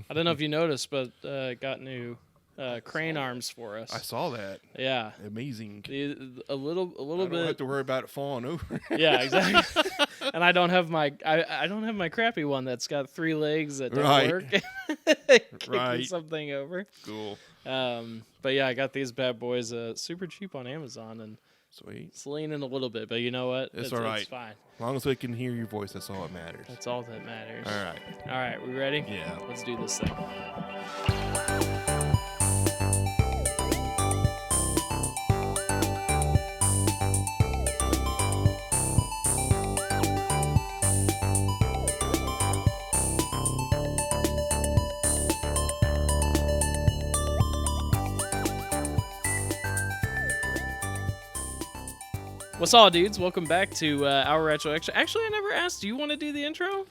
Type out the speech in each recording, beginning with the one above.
I don't know if you noticed, but got new crane arms for us. I saw that. Yeah, Amazing. a little I don't bit. have to worry about it falling over. Yeah, exactly. And I don't have my crappy one that's got 3 legs that don't work. Kicking something over. Cool. But yeah, I got these bad boys super cheap on Amazon, and Sweet. it's leaning a little bit, but you know what? It's all right. It's fine. As long as we can hear your voice, that's all that matters. That's all that matters. All right, we ready? Yeah. Let's do this thing. What's all, dudes? Welcome back to our retro extra. Actually, I never asked. Do you want to do the intro?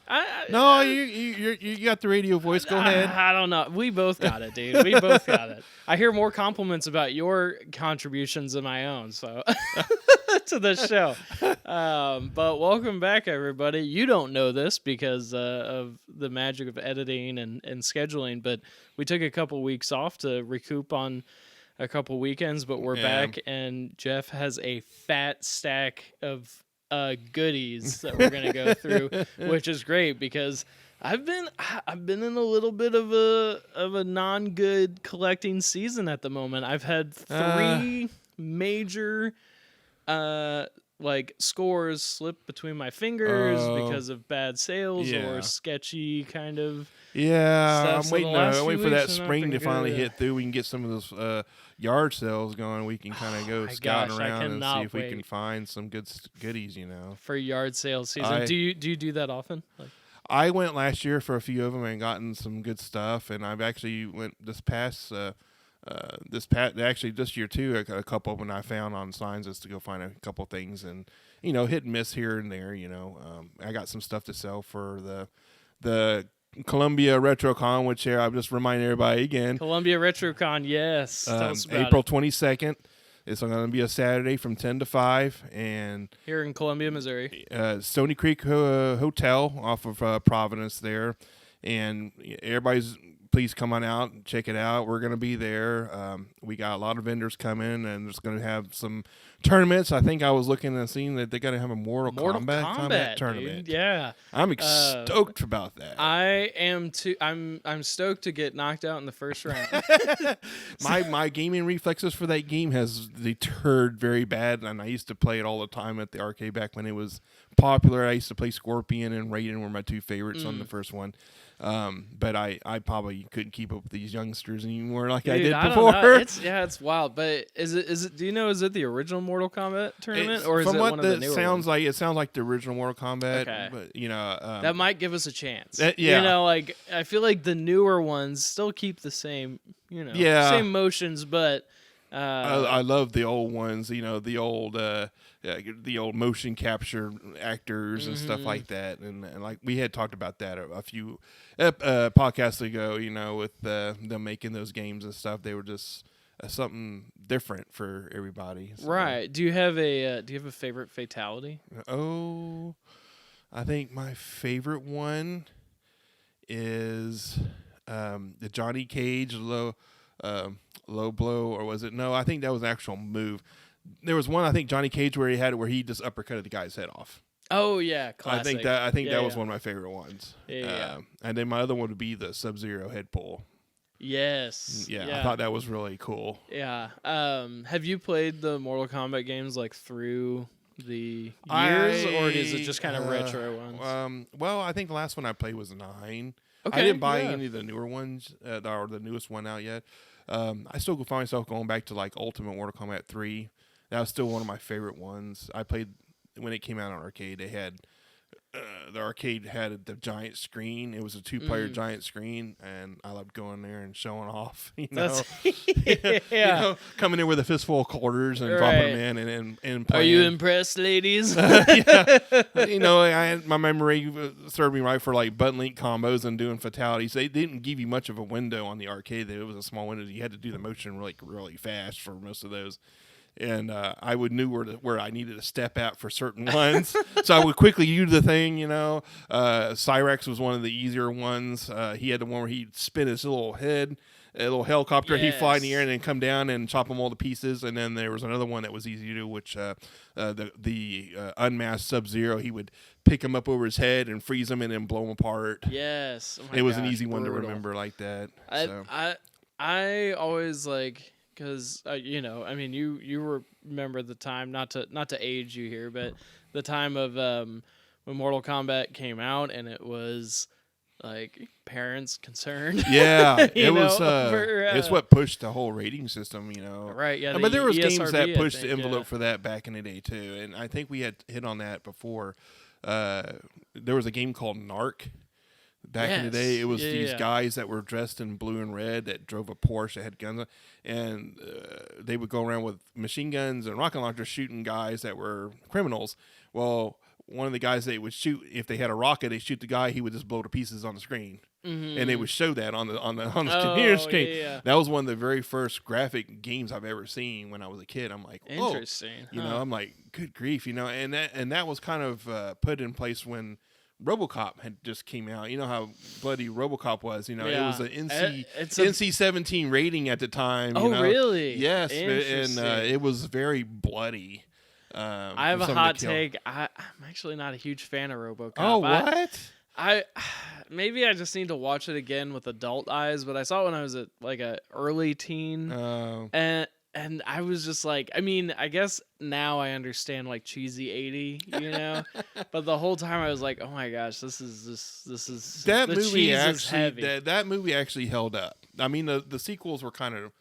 No, you got the radio voice. Go ahead. I don't know. We both got it, dude. We both got it. I hear more compliments about your contributions than my own, so to the show. But welcome back, everybody. You don't know this because of the magic of editing and scheduling, but we took a couple weeks off to recoup on a couple weekends, but we're back, and Jeff has a fat stack of goodies that we're gonna go through, which is great because I've been in a little bit of a non-good collecting season at the moment. I've had 3 major like scores slip between my fingers because of bad sales or sketchy kind of I'm stuff. waiting for that spring to finally hit through. We can get some of those yard sales going. We can kind of go scouting around and see if we can find some good goodies, for yard sale season. Do you do that often? I went last year for a few of them and gotten some good stuff, and I've actually went this year too. A couple of them I found on signs just to go find a couple things, and hit and miss here and there. I got some stuff to sell for the Columbia RetroCon, which here I'm just reminding everybody again. Columbia RetroCon, yes. Tell us about April 22nd. It's going to be a Saturday from 10 to 5, and here in Columbia, Missouri, Stony Creek Hotel off of Providence there, and everybody's. Please come on out and check it out. We're going to be there. We got a lot of vendors coming, and there's going to have some tournaments. I think I was looking and seeing that they're going to have a Mortal Kombat tournament. Dude. Yeah, I'm stoked about that. I am too. I'm stoked to get knocked out in the first round. My gaming reflexes for that game has deterred very bad, and I used to play it all the time at the arcade back when it was popular. I used to play Scorpion and Raiden were my 2 favorites on the first one. But I probably couldn't keep up with these youngsters anymore like I did before. It's wild. But is it? Do you know? Is it the original Mortal Kombat tournament, or is it one of the newer ones? It sounds like the original Mortal Kombat. Okay. But that might give us a chance. Yeah. I feel like the newer ones still keep the same. Same motions, but. I love the old ones. The old motion capture actors and stuff like that, and like we had talked about that a few podcasts ago. With them making those games and stuff, they were just something different for everybody. So. Right? Do you have a favorite fatality? Oh, I think my favorite one is the Johnny Cage low blow, or was it? No, I think that was an actual move. There was one, I think, Johnny Cage where he just uppercutted the guy's head off. Oh yeah, classic. I think that was one of my favorite ones. Yeah. And then my other one would be the Sub-Zero head pull. Yes. Yeah, I thought that was really cool. Yeah. Have you played the Mortal Kombat games through the years, or is it just kind of retro ones? Well, I think the last one I played was 9. Okay, I didn't buy any of the newer ones, or the newest one out yet. I still find myself going back to Ultimate Mortal Kombat 3. That was still one of my favorite ones. I played when it came out on arcade. They had the arcade had the giant screen. It was a 2-player giant screen, and I loved going there and showing off. Coming in with a fistful of quarters and dropping them in and playing. Are you impressed, ladies? My memory served me right for button link combos and doing fatalities. They didn't give you much of a window on the arcade. It was a small window. You had to do the motion really fast for most of those. and I would knew where I needed to step at for certain ones. So I would quickly do the thing, Cyrex was one of the easier ones. He had the one where he'd spin his little head, a little helicopter. He'd fly in the air and then come down and chop them all to pieces. And then there was another one that was easy to do, which the unmasked Sub-Zero, he would pick him up over his head and freeze him and then blow him apart. Yes. Oh it was an easy one to remember like that. I always like, because you remember the time, not to age you here, but the time of when Mortal Kombat came out, and it was like parents concerned. Yeah, it was. It's what pushed the whole rating system, Right. Yeah. But there was ESRB, games that pushed the envelope for that back in the day too, and I think we had hit on that before. There was a game called Narc. Back in the day, it was these guys that were dressed in blue and red that drove a Porsche that had guns, and they would go around with machine guns and rocket launchers shooting guys that were criminals. Well, one of the guys they would shoot, if they had a rocket, they shoot the guy, he would just blow to pieces on the screen, and they would show that on the computer screen. Yeah. That was one of the very first graphic games I've ever seen when I was a kid. I'm like, whoa. Interesting. I'm like, good grief, and that was kind of put in place when RoboCop had just came out. You know how bloody RoboCop was. It was an NC-17 rating at the time. Oh, really? Yes, and it was very bloody. I have a hot take. I'm actually not a huge fan of RoboCop. Oh, what? Maybe I just need to watch it again with adult eyes. But I saw it when I was like a early teen, and I was just like, I guess now I understand like cheesy 80, but the whole time I was like, oh my gosh, this is that the movie is heavy. That movie actually held up. I mean, the sequels were kind of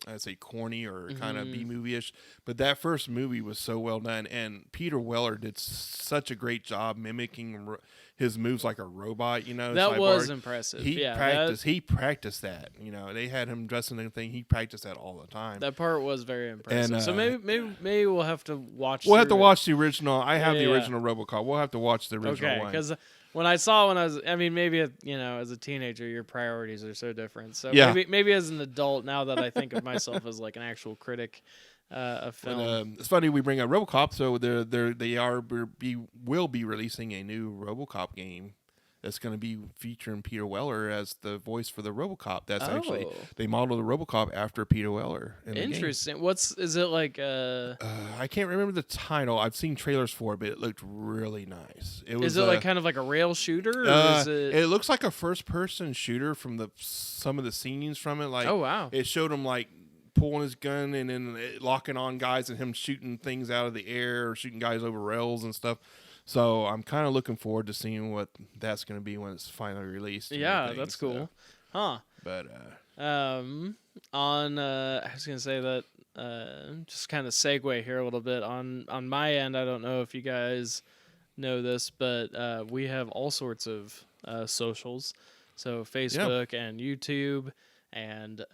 I'd say corny or kind of B-movie-ish, but that first movie was so well done, and Peter Weller did such a great job mimicking his moves like a robot. That was impressive. He practiced that. They had him dressed in anything. He practiced that all the time. That part was very impressive. And, so maybe we'll have to watch. We'll have to watch the original. I have the original RoboCop. We'll have to watch the original one. Because when I was, maybe as a teenager, your priorities are so different. So maybe as an adult, now that I think of myself as like an actual critic of film. It's funny we bring up RoboCop. So they will be releasing a new RoboCop game that's going to be featuring Peter Weller as the voice for the RoboCop. That's actually, they modeled the RoboCop after Peter Weller. Interesting. Is it like? I can't remember the title. I've seen trailers for it, but it looked really nice. Is it like kind of like a rail shooter? Or is it... It looks like a first-person shooter from some of the scenes from it. Like, oh wow! It showed him like pulling his gun and then locking on guys and him shooting things out of the air or shooting guys over rails and stuff. So I'm kind of looking forward to seeing what that's going to be when it's finally released. Yeah, that's cool. Huh. But I was going to say that just kind of segue here a little bit on my end. I don't know if you guys know this, but we have all sorts of socials. So Facebook and YouTube and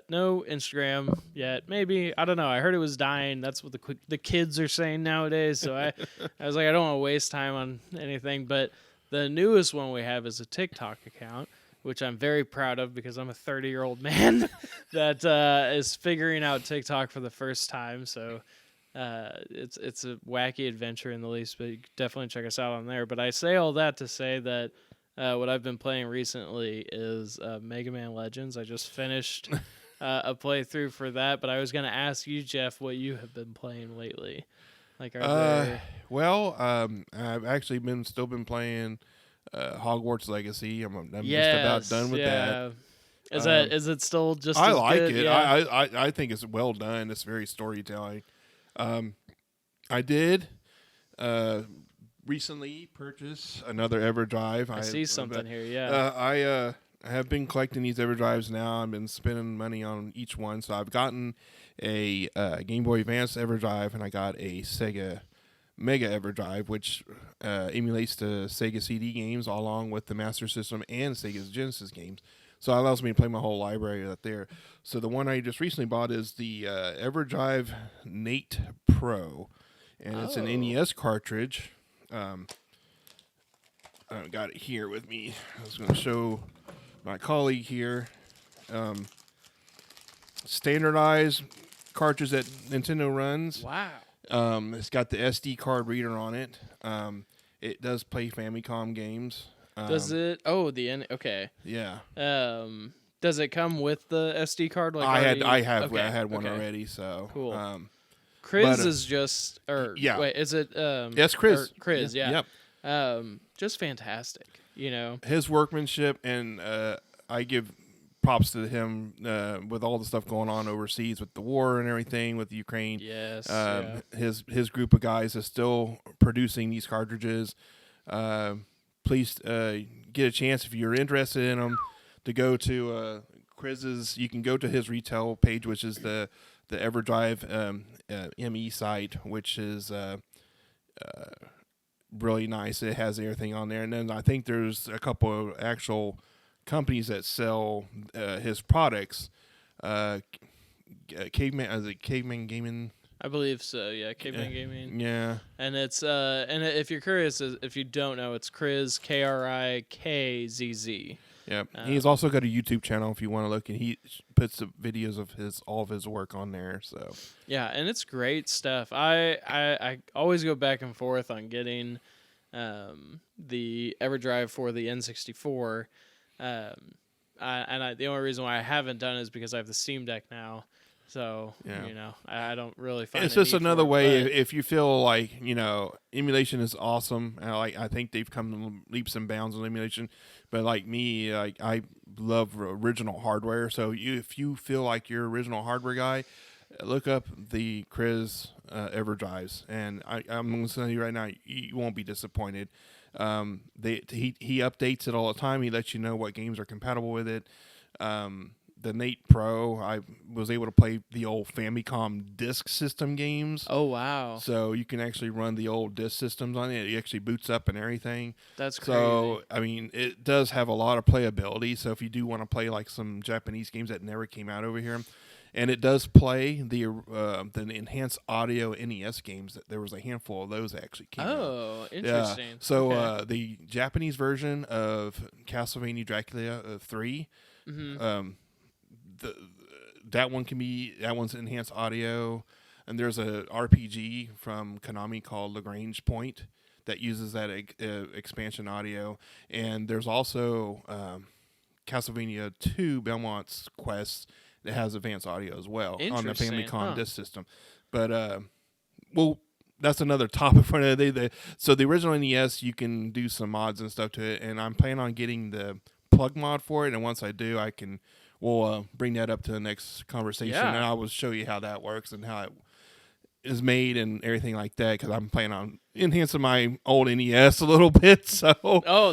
no Instagram yet. Maybe, I don't know. I heard it was dying. That's what the kids are saying nowadays. So I was like, I don't want to waste time on anything. But the newest one we have is a TikTok account, which I'm very proud of because I'm a 30-year-old man that is figuring out TikTok for the first time. So it's a wacky adventure in the least, but you can definitely check us out on there. But I say all that to say that what I've been playing recently is Mega Man Legends. I just finished a playthrough for that, but I was going to ask you, Jeff, what you have been playing lately. Like, I've actually still been playing Hogwarts Legacy. I'm just about done with that. Is it still just? I as like good? it. Yeah. I think it's well done. It's very storytelling. I did recently purchase another EverDrive. I see something here. Yeah. I have been collecting these EverDrives now. I've been spending money on each one. So I've gotten a Game Boy Advance EverDrive, and I got a Sega Mega EverDrive, which emulates the Sega CD games along with the Master System and Sega's Genesis games. So it allows me to play my whole library out there. So the one I just recently bought is the EverDrive Nate Pro, and it's an NES cartridge. I've got it here with me. I was going to show my colleague here. Standardized cartridge that Nintendo runs. Wow. It's got the SD card reader on it. It does play Famicom games. Does it? Oh, okay. Yeah. Does it come with the SD card? Like I had one okay. already. So cool. Chris is just, yeah. Wait, is it? Yes, Chris. Chris, yeah. Yep. Just fantastic. You know, his workmanship, and I give props to him with all the stuff going on overseas with the war and everything with Ukraine. Yes. His group of guys is still producing these cartridges. Please get a chance if you're interested in them to go to Chris's. You can go to his retail page, which is the EverDrive ME site, which is really nice. It has everything on there, and then I think there's a couple of actual companies that sell his products. Caveman Gaming? I believe so. Yeah, Caveman Gaming. Yeah, and it's and if you're curious, if you don't know, it's Kriz, KRIKZZ. Yeah, he's also got a YouTube channel if you want to look, and he puts the videos of all of his work on there. So yeah, and it's great stuff. I always go back and forth on getting the EverDrive for the N64. The only reason why I haven't done it is because I have the Steam Deck now. So, you know, I don't really find it's just another way but if you feel like, you know, emulation is awesome. I think they've come leaps and bounds on emulation. But like me, I love original hardware. So if you feel like you're an original hardware guy, look up the Kriz EverDrives. And I'm going to tell you right now, you won't be disappointed. He updates it all the time. He lets you know what games are compatible with it. The Nate Pro, I was able to play the old Famicom disk system games. Oh, wow. So you can actually run the old disk systems on it. It actually boots up and everything. That's crazy. So, I mean, it does have a lot of playability. So if you do want to play like some Japanese games that never came out over here, and it does play the enhanced audio NES games. There was a handful of those that actually came out. Oh, interesting. Yeah. So the Japanese version of Castlevania Dracula 3, that one's enhanced audio, and there's a RPG from Konami called Lagrange Point that uses that expansion audio, and there's also Castlevania 2 Belmont's Quest that has advanced audio as well on the Famicom disc system. But that's another topic for today. So the original NES, you can do some mods and stuff to it, and I'm planning on getting the plug mod for it, and once I do, we'll bring that up to the next conversation, and I will show you how that works and how it is made and everything like that, because I'm planning on enhancing my old NES a little bit. So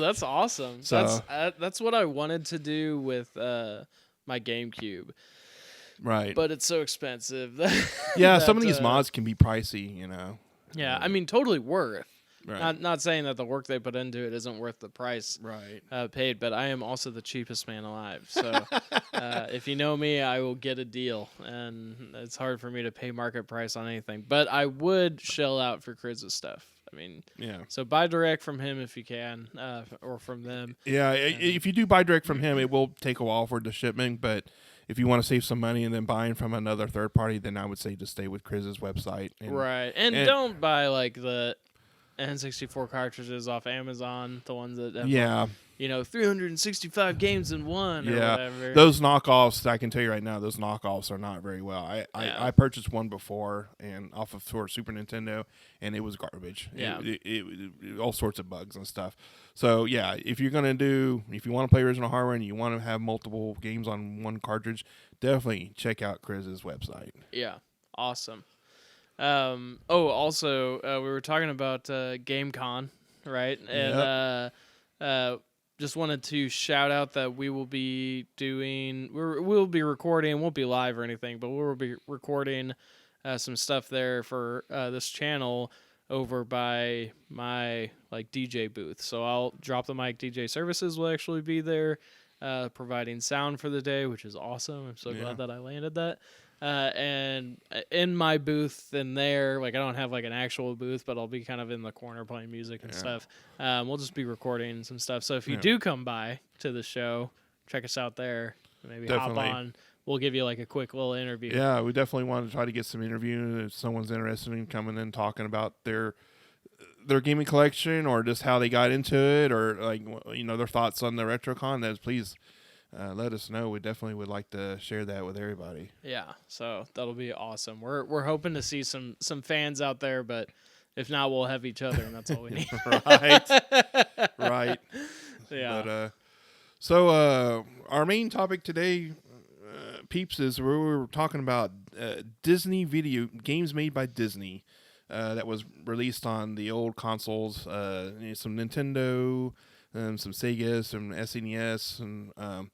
that's awesome. So that's what I wanted to do with my GameCube. Right. But it's so expensive. Some of these mods can be pricey, you know. Yeah, I mean, totally worth. Right. Not saying that the work they put into it isn't worth the price paid, but I am also the cheapest man alive. So if you know me, I will get a deal, and it's hard for me to pay market price on anything. But I would shell out for Kriz's stuff. I mean, so buy direct from him if you can, or from them. Yeah, if you do buy direct from him, it will take a while for the shipment, but if you want to save some money and then buying from another third party, then I would say just stay with Kriz's website. And don't buy like the N64 cartridges off Amazon, the ones that have 365 games in one or whatever. Those knockoffs, I can tell you right now, those knockoffs are not very well. I purchased one before and off of Super Nintendo, and it was garbage. Yeah. It all sorts of bugs and stuff. So, if you want to play original hardware and you want to have multiple games on one cartridge, definitely check out Kriz's website. Yeah, awesome. Also, we were talking about GameCon, right? And just wanted to shout out that we will be we'll be recording, won't be live or anything, but we'll be recording some stuff there for this channel over by my DJ booth. So I'll drop the mic. DJ Services will actually be there providing sound for the day, which is awesome. I'm so glad that I landed that. And in my booth in there, I don't have an actual booth, but I'll be kind of in the corner playing music and stuff. We'll just be recording some stuff. So if you do come by to the show, check us out there. Maybe hop on, we'll give you like a quick little interview. Yeah, we definitely want to try to get some interview if someone's interested in coming and talking about their gaming collection or just how they got into it, or like their thoughts on the RetroCon. Please let us know. We definitely would like to share that with everybody. Yeah, so that'll be awesome. We're hoping to see some fans out there, but if not, we'll have each other, and that's all we need. Right. Yeah. But so our main topic today, peeps, is we were talking about Disney video games made by Disney that was released on the old consoles, some Nintendo, some Sega, some SNES, and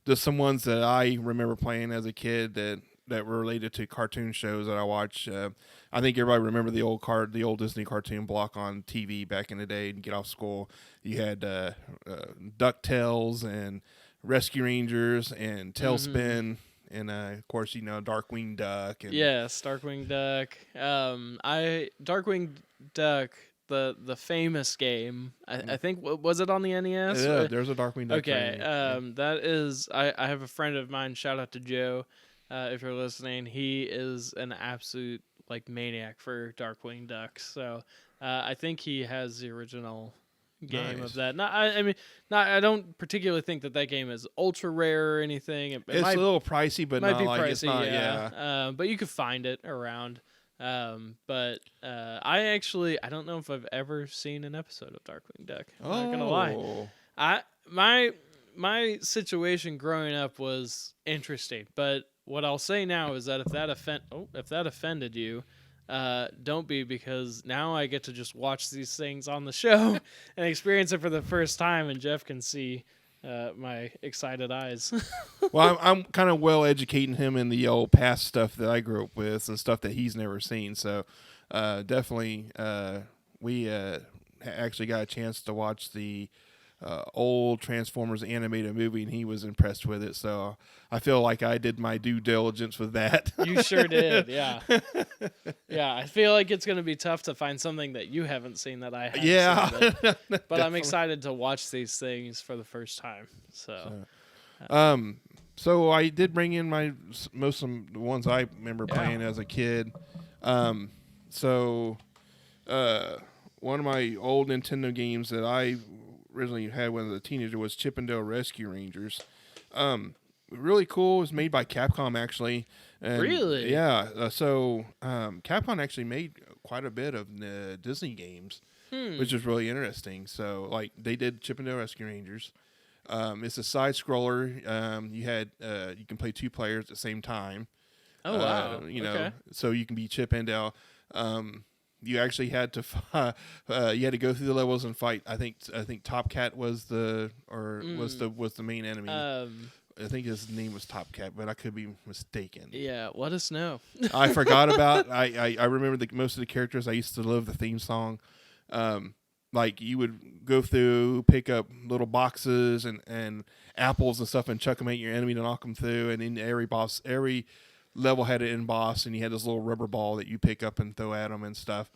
just some ones that I remember playing as a kid that were related to cartoon shows that I watched. I think everybody remember the old Disney cartoon block on TV back in the day. And get off school, you had DuckTales and Rescue Rangers and Tailspin, and of course Darkwing Duck. And yes, Darkwing Duck. Darkwing Duck. The famous game, I think, was it on the NES? Yeah, there's a Darkwing Duck. Okay, that is, I have a friend of mine, shout out to Joe, if you're listening. He is an absolute like maniac for Darkwing Duck, so I think he has the original game of that. I don't particularly think that game is ultra rare or anything. It's a little pricey, but might be like pricey, it's not. Yeah. But you could find it around. But I don't know if I've ever seen an episode of Darkwing Duck. I'm not gonna lie. My situation growing up was interesting, but what I'll say now is that if that offended you, don't be, because now I get to just watch these things on the show and experience it for the first time, and Jeff can see my excited eyes. Well, I'm kind of well educating him in the old past stuff that I grew up with and stuff that he's never seen. So definitely, we actually got a chance to watch the old Transformers animated movie, and he was impressed with it. So I feel like I did my due diligence with that. You sure did, yeah. Yeah, I feel like it's going to be tough to find something that you haven't seen that I have. Yeah. Seen, but I'm excited to watch these things for the first time. So I did bring in most of the ones I remember playing as a kid. One of my old Nintendo games that I originally had when I was a teenager was Chip 'n Dale Rescue Rangers. Really cool. It was made by Capcom, actually. And really? Yeah. Capcom actually made quite a bit of Disney games, which is really interesting. So, like, they did Chip 'n Dale Rescue Rangers. It's a side scroller. You can play two players at the same time. Oh wow! Okay. So you can be Chip and Dale. You actually had to go through the levels and fight. I think Top Cat was the main enemy. I think his name was Top Cat, but I could be mistaken. Yeah, let us know. I forgot about. I remember most of the characters. I used to love the theme song. Like, you would go through, pick up little boxes and apples and stuff, and chuck them at your enemy to knock them through. And then every level had an end boss, and you had this little rubber ball that you pick up and throw at them and stuff.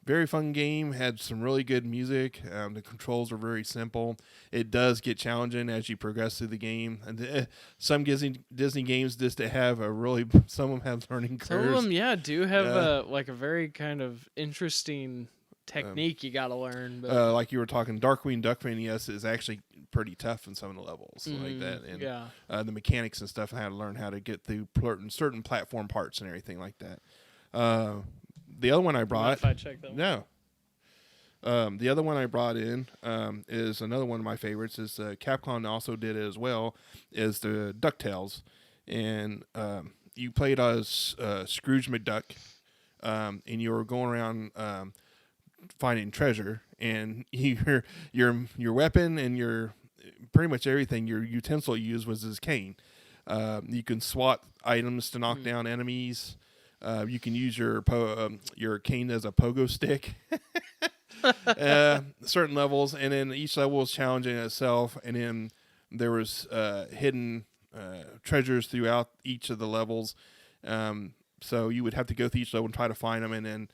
Very fun game. Had some really good music. The controls are very simple. It does get challenging as you progress through the game. And some Disney games some of them have learning curves. Some of them, do have a very kind of interesting technique you got to learn. But like you were talking, Darkwing Duck for NES is actually pretty tough in some of the levels like that. And the mechanics and stuff, and how to learn how to get through certain platform parts and everything like that. The other one I brought... If I check that one? No. The other one I brought in is another one of my favorites. Is Capcom also did it as well, is the DuckTales. And you played as Scrooge McDuck, and you were going around finding treasure, and your weapon and your pretty much everything, your utensil you used was his cane. You can swat items to knock down enemies. You can use your cane as a pogo stick. Certain levels, and then each level is challenging in itself, and then there was hidden treasures throughout each of the levels. So you would have to go through each level and try to find them, and then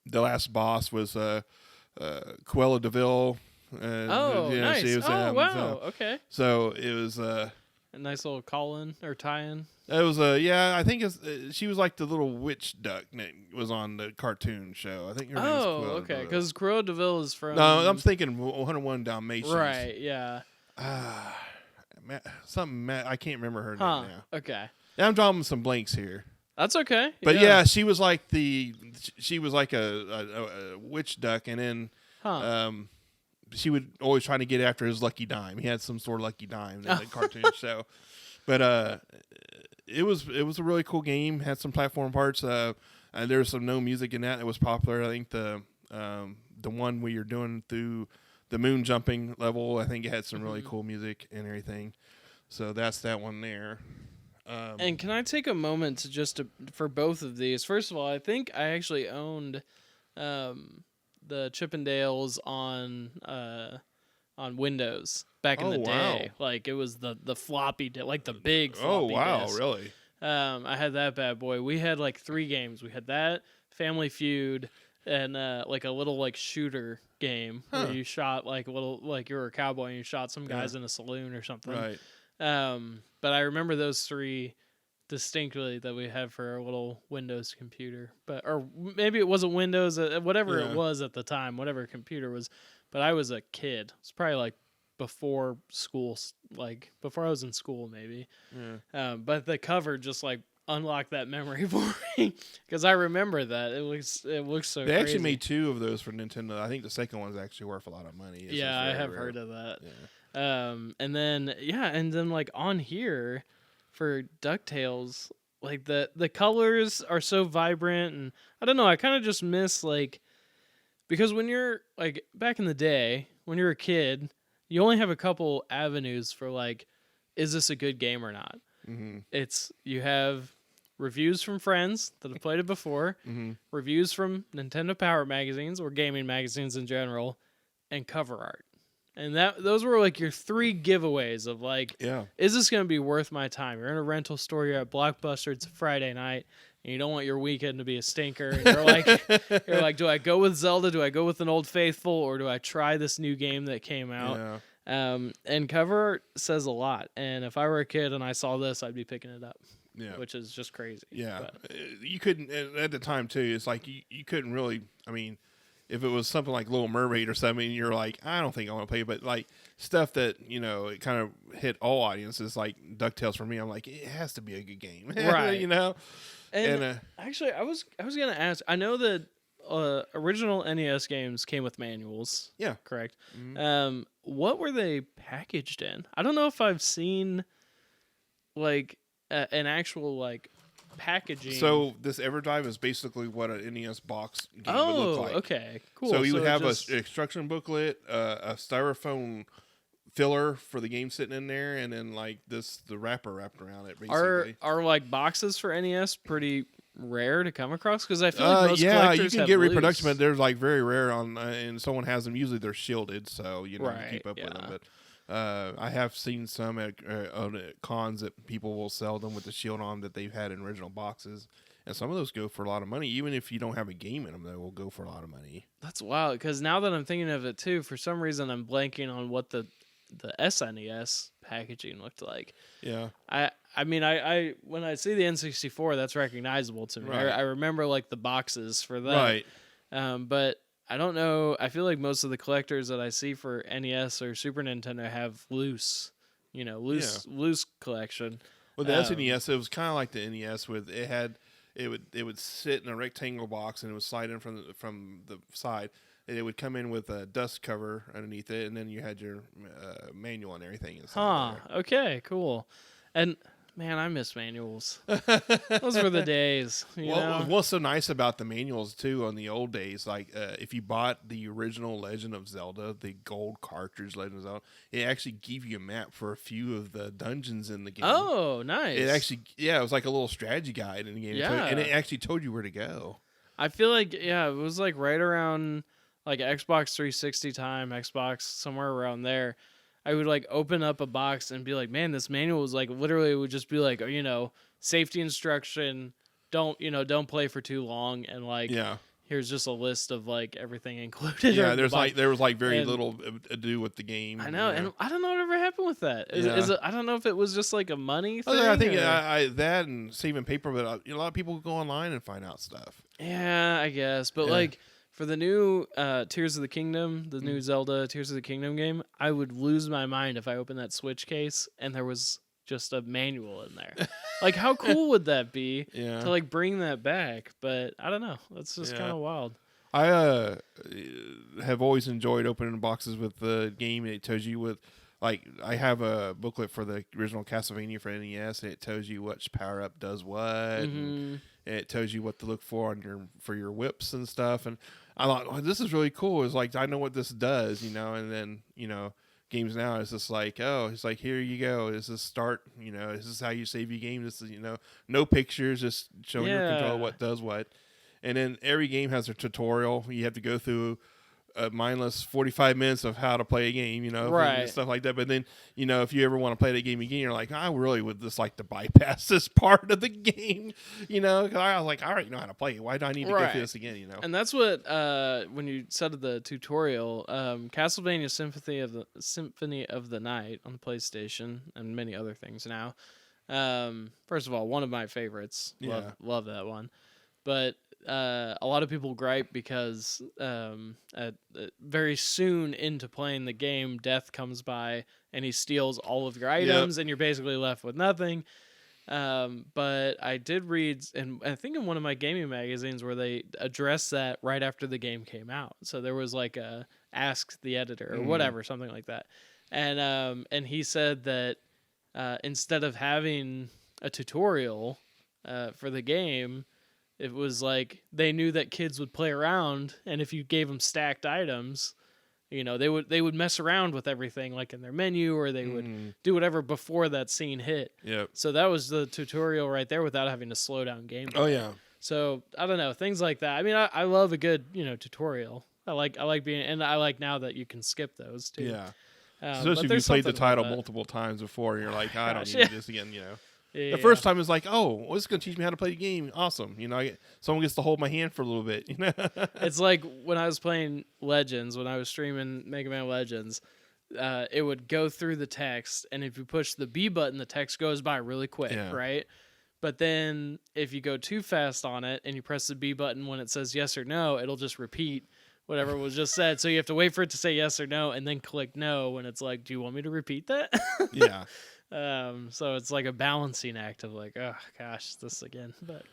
the last boss was Cruella de Vil. Nice. Wow. Okay. So it was A nice little call-in or tie-in. It was I think she was like the little witch duck that was on the cartoon show. I think her name is Cruella Okay, DeVille. because Cruella DeVille is from. No, I'm thinking 101 Dalmatians. Right, yeah. I can't remember her name now. Okay. Now I'm drawing some blanks here. That's okay. But yeah, she was like a witch duck, and then she would always try to get after his lucky dime. He had some sort of lucky dime in the cartoon show. But it was a really cool game. Had some platform parts. There was some no music in that. It was popular. I think the one where you're doing through the moon jumping level, I think it had some really cool music and everything. So that's that one there. And can I take a moment to for both of these? First of all, I think I actually owned the Chippendales on Windows back in the day. Like it was the floppy, like the big floppy disk. Really? I had that bad boy. We had like 3 games. We had that, Family Feud, and like a little like shooter game where you shot like you were a cowboy and you shot some guys in a saloon or something. Right. But I remember those 3 distinctly that we had for our little Windows computer, or maybe it wasn't Windows, whatever it was at the time, whatever computer was. But I was a kid. It's probably like before school, like before I was in school, maybe. Yeah. But the cover just like unlocked that memory for me because I remember that it looks so. They crazy. actually made 2 of those for Nintendo. I think the second one's actually worth a lot of money. Yeah, I have heard of that. Yeah. And then like on here for DuckTales, like the colors are so vibrant, and I don't know, I kind of just miss like, because when you're like back in the day when you're a kid, you only have a couple avenues for like, is this a good game or not? Mm-hmm. You have reviews from friends that have played it before, reviews from Nintendo Power magazines or gaming magazines in general, and cover art. And those were like your 3 giveaways of like, is this going to be worth my time? You're in a rental store, you're at Blockbuster, it's a Friday night, and you don't want your weekend to be a stinker. And you're like, do I go with Zelda? Do I go with an Old Faithful? Or do I try this new game that came out? Yeah. And cover art says a lot. And if I were a kid and I saw this, I'd be picking it up. Yeah. Which is just crazy. Yeah. But you couldn't, at the time too, it's like you couldn't really, I mean, if it was something like Little Mermaid or something, you're like, I don't think I want to play it. But like stuff that, it kind of hit all audiences, like DuckTales for me, I'm like, it has to be a good game. Right. And actually, I was going to ask, I know that original NES games came with manuals. Yeah. Correct. Mm-hmm. What were they packaged in? I don't know if I've seen like an actual like packaging. So this EverDrive is basically what an NES box game would look like. Okay, cool. So you would have an instruction booklet, a styrofoam filler for the game sitting in there, and then like the wrapper wrapped around it. Basically, are like boxes for NES pretty rare to come across? Because I feel like most collectors you can get reproduction, but they're like very rare on, and someone has them. Usually they're shielded, so you keep up with them. But I have seen some at cons that people will sell them with the shield on that they've had in original boxes, and some of those go for a lot of money. Even if you don't have a game in them, they will go for a lot of money. That's wild. Because now that I'm thinking of it too, for some reason I'm blanking on what the SNES packaging looked like. Yeah. I mean, I when I see the N64, that's recognizable to me. Right. I remember like the boxes for that. Right. But I don't know. I feel like most of the collectors that I see for NES or Super Nintendo have loose collection. Well, the SNES, it was kind of like the NES with it would sit in a rectangle box and it would slide in from the side. And it would come in with a dust cover underneath it, and then you had your manual and everything inside. Okay, cool. And man, I miss manuals. Those were the days. What's so nice about the manuals too on the old days, like if you bought the original Legend of Zelda, the gold cartridge Legend of Zelda, it actually gave you a map for a few of the dungeons in the game. Oh, nice. It actually, it was like a little strategy guide in the game. Yeah. And it actually told you where to go. I feel like, it was like right around like Xbox 360 time, Xbox, somewhere around there. I would like open up a box and be like, man, this manual was like, literally it would just be like, safety instruction, don't play for too long. And like, here's just a list of like everything included. Yeah, there was like very little ado with the game. I know, and I don't know whatever happened with that. Is it, I don't know if it was just like a money thing. I think that and saving paper, but a lot of people go online and find out stuff. Yeah, I guess, but like for the new Tears of the Kingdom, the new Zelda Tears of the Kingdom game, I would lose my mind if I opened that Switch case and there was just a manual in there. Like, how cool would that be to like bring that back? But I don't know. That's just kind of wild. I have always enjoyed opening boxes with the game. It tells you with, like, I have a booklet for the original Castlevania for NES, and it tells you which power up does what. And it tells you what to look for on your whips and stuff. And I thought, oh, this is really cool. It's like, I know what this does, and then games now is just like, oh, it's like, here you go. This is start. This is how you save your game. This is no pictures, just showing your control what does what. And then every game has a tutorial. You have to go through a mindless 45 minutes of how to play a game, right. and stuff like that. But then, if you ever want to play the game again, you're like, I really would just like to bypass this part of the game, because I was like, I already know how to play it. Why do I need to go through this again, And that's what, when you said the tutorial, Castlevania Symphony of the Night on the PlayStation and many other things now. First of all, one of my favorites. Love that one. But a lot of people gripe because very soon into playing the game, Death comes by and he steals all of your items, and you're basically left with nothing. But I did read, and I think in one of my gaming magazines, where they addressed that right after the game came out. So there was like a Ask the Editor or whatever, something like that. And he said that instead of having a tutorial for the game, it was like they knew that kids would play around, and if you gave them stacked items, they would mess around with everything, like in their menu, or they would do whatever before that scene hit. Yep. So that was the tutorial right there, without having to slow down gameplay. Oh yeah. So I don't know, things like that. I mean, I love a good tutorial. I like being, and I like now that you can skip those too. Yeah. Especially if you played the title multiple times before, you're like, I don't need this again. The first time is like, oh, well, this is going to teach me how to play the game. Awesome. Someone gets to hold my hand for a little bit. It's like when I was playing Legends, when I was streaming Mega Man Legends, it would go through the text, and if you push the B button, the text goes by really quick, right? But then if you go too fast on it and you press the B button when it says yes or no, it'll just repeat whatever was just said. So you have to wait for it to say yes or no, and then click no when it's like, do you want me to repeat that? Yeah. So it's like a balancing act of like, oh gosh, this again. But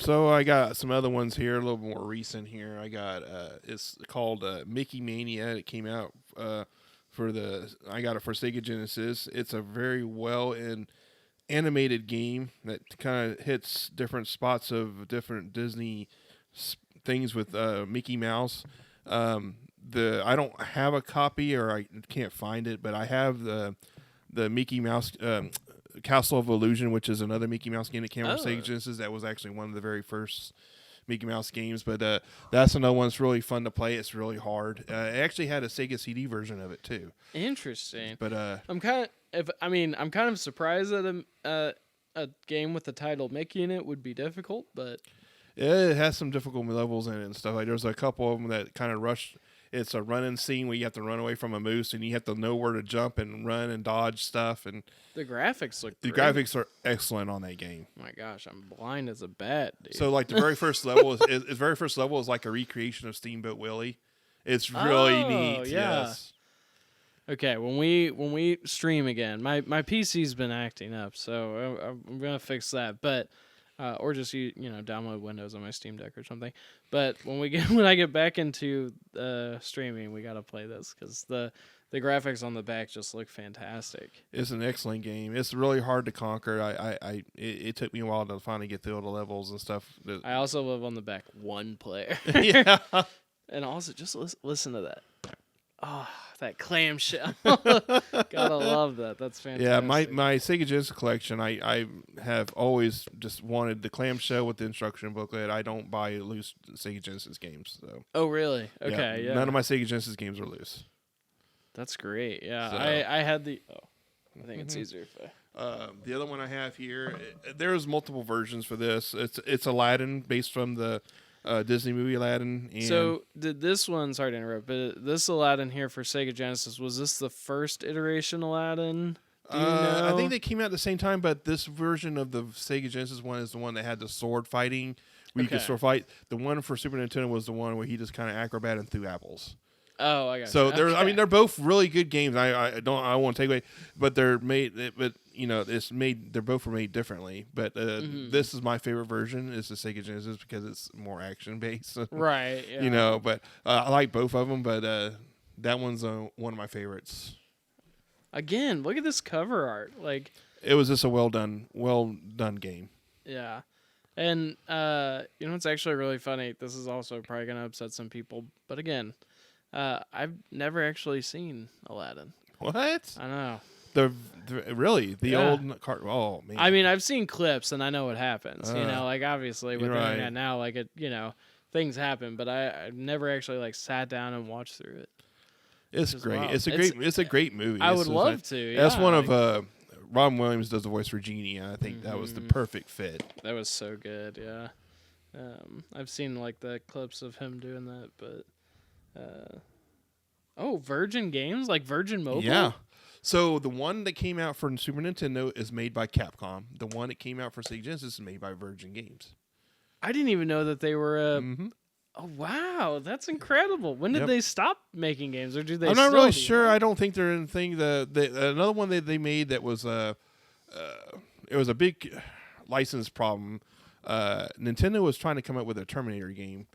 so I got some other ones here, a little more recent here. I got it's called Mickey Mania. It came out I got it for Sega Genesis. It's a very well animated game that kind of hits different spots of different Disney things with Mickey Mouse. I don't have a copy, or I can't find it, but I have the Mickey Mouse Castle of Illusion, which is another Mickey Mouse game that came out from Sega Genesis. That was actually one of the very first Mickey Mouse games, but that's another one that's really fun to play. It's really hard. It actually had a Sega CD version of it too. Interesting. But I'm kind of surprised that a game with the title Mickey in it would be difficult, but it has some difficult levels in it and stuff. Like there's a couple of them that kind of rush. It's a running scene where you have to run away from a moose, and you have to know where to jump and run and dodge stuff. And the graphics look great. The graphics are excellent on that game. My gosh, I'm blind as a bat, dude. So like the very first level is like a recreation of Steamboat Willie. It's really neat. Yeah. Yes. Okay, when we stream again, my PC's been acting up, so I'm gonna fix that. But or just download Windows on my Steam Deck or something. But when I get back into streaming, we gotta play this because the graphics on the back just look fantastic. It's an excellent game. It's really hard to conquer. It took me a while to finally get through all the levels and stuff. I also live on the back one player. Yeah. And also just listen to that. Oh, that clamshell. Gotta love that. That's fantastic. Yeah, my Sega Genesis collection, I have always just wanted the clamshell with the instruction booklet. I don't buy loose Sega Genesis games. So. Oh, really? Okay, yeah. None of my Sega Genesis games are loose. That's great. Yeah, so. I had the... Oh, I think it's easier if I... The other one I have here, there's multiple versions for this. It's Aladdin, based from the Disney movie Aladdin. And So did this one? Sorry to interrupt, but this Aladdin here for Sega Genesis, was this the first iteration Aladdin? Do you know? I think they came out at the same time, but this version of the Sega Genesis one is the one that had the sword fighting, where you could sword fight. The one for Super Nintendo was the one where he just kind of acrobat and threw apples. Oh, I got So you. they're, Okay. I mean, they're both really good games. I won't take away, but they're made. But it's made. They're both were made differently. But this is my favorite version. Is the Sega Genesis because it's more action based. Right. Yeah. But I like both of them. But that one's one of my favorites. Again, look at this cover art. Like, it was just a well done game. yeah. And it's actually really funny. This is also probably gonna upset some people, but again. I've never actually seen Aladdin. What? I know. The old cart. Oh man. I mean, I've seen clips and I know what happens. Like obviously with the right. internet now, like things happen. But I've never actually like sat down and watched through it. It's great. Wild. It's a great movie. I would love to. Yeah, that's one of Robin Williams does the voice for Genie, and I think that was the perfect fit. That was so good. Yeah. I've seen like the clips of him doing that, but. Virgin Games, like Virgin Mobile. Yeah. So the one that came out for Super Nintendo is made by Capcom. The one that came out for Sega Genesis is made by Virgin Games. I didn't even know that they were. Oh wow, that's incredible! When did they stop making games, or do they? I'm not really sure. I don't think they're anything. Another one that they made that was it was a big license problem. Nintendo was trying to come up with a Terminator game.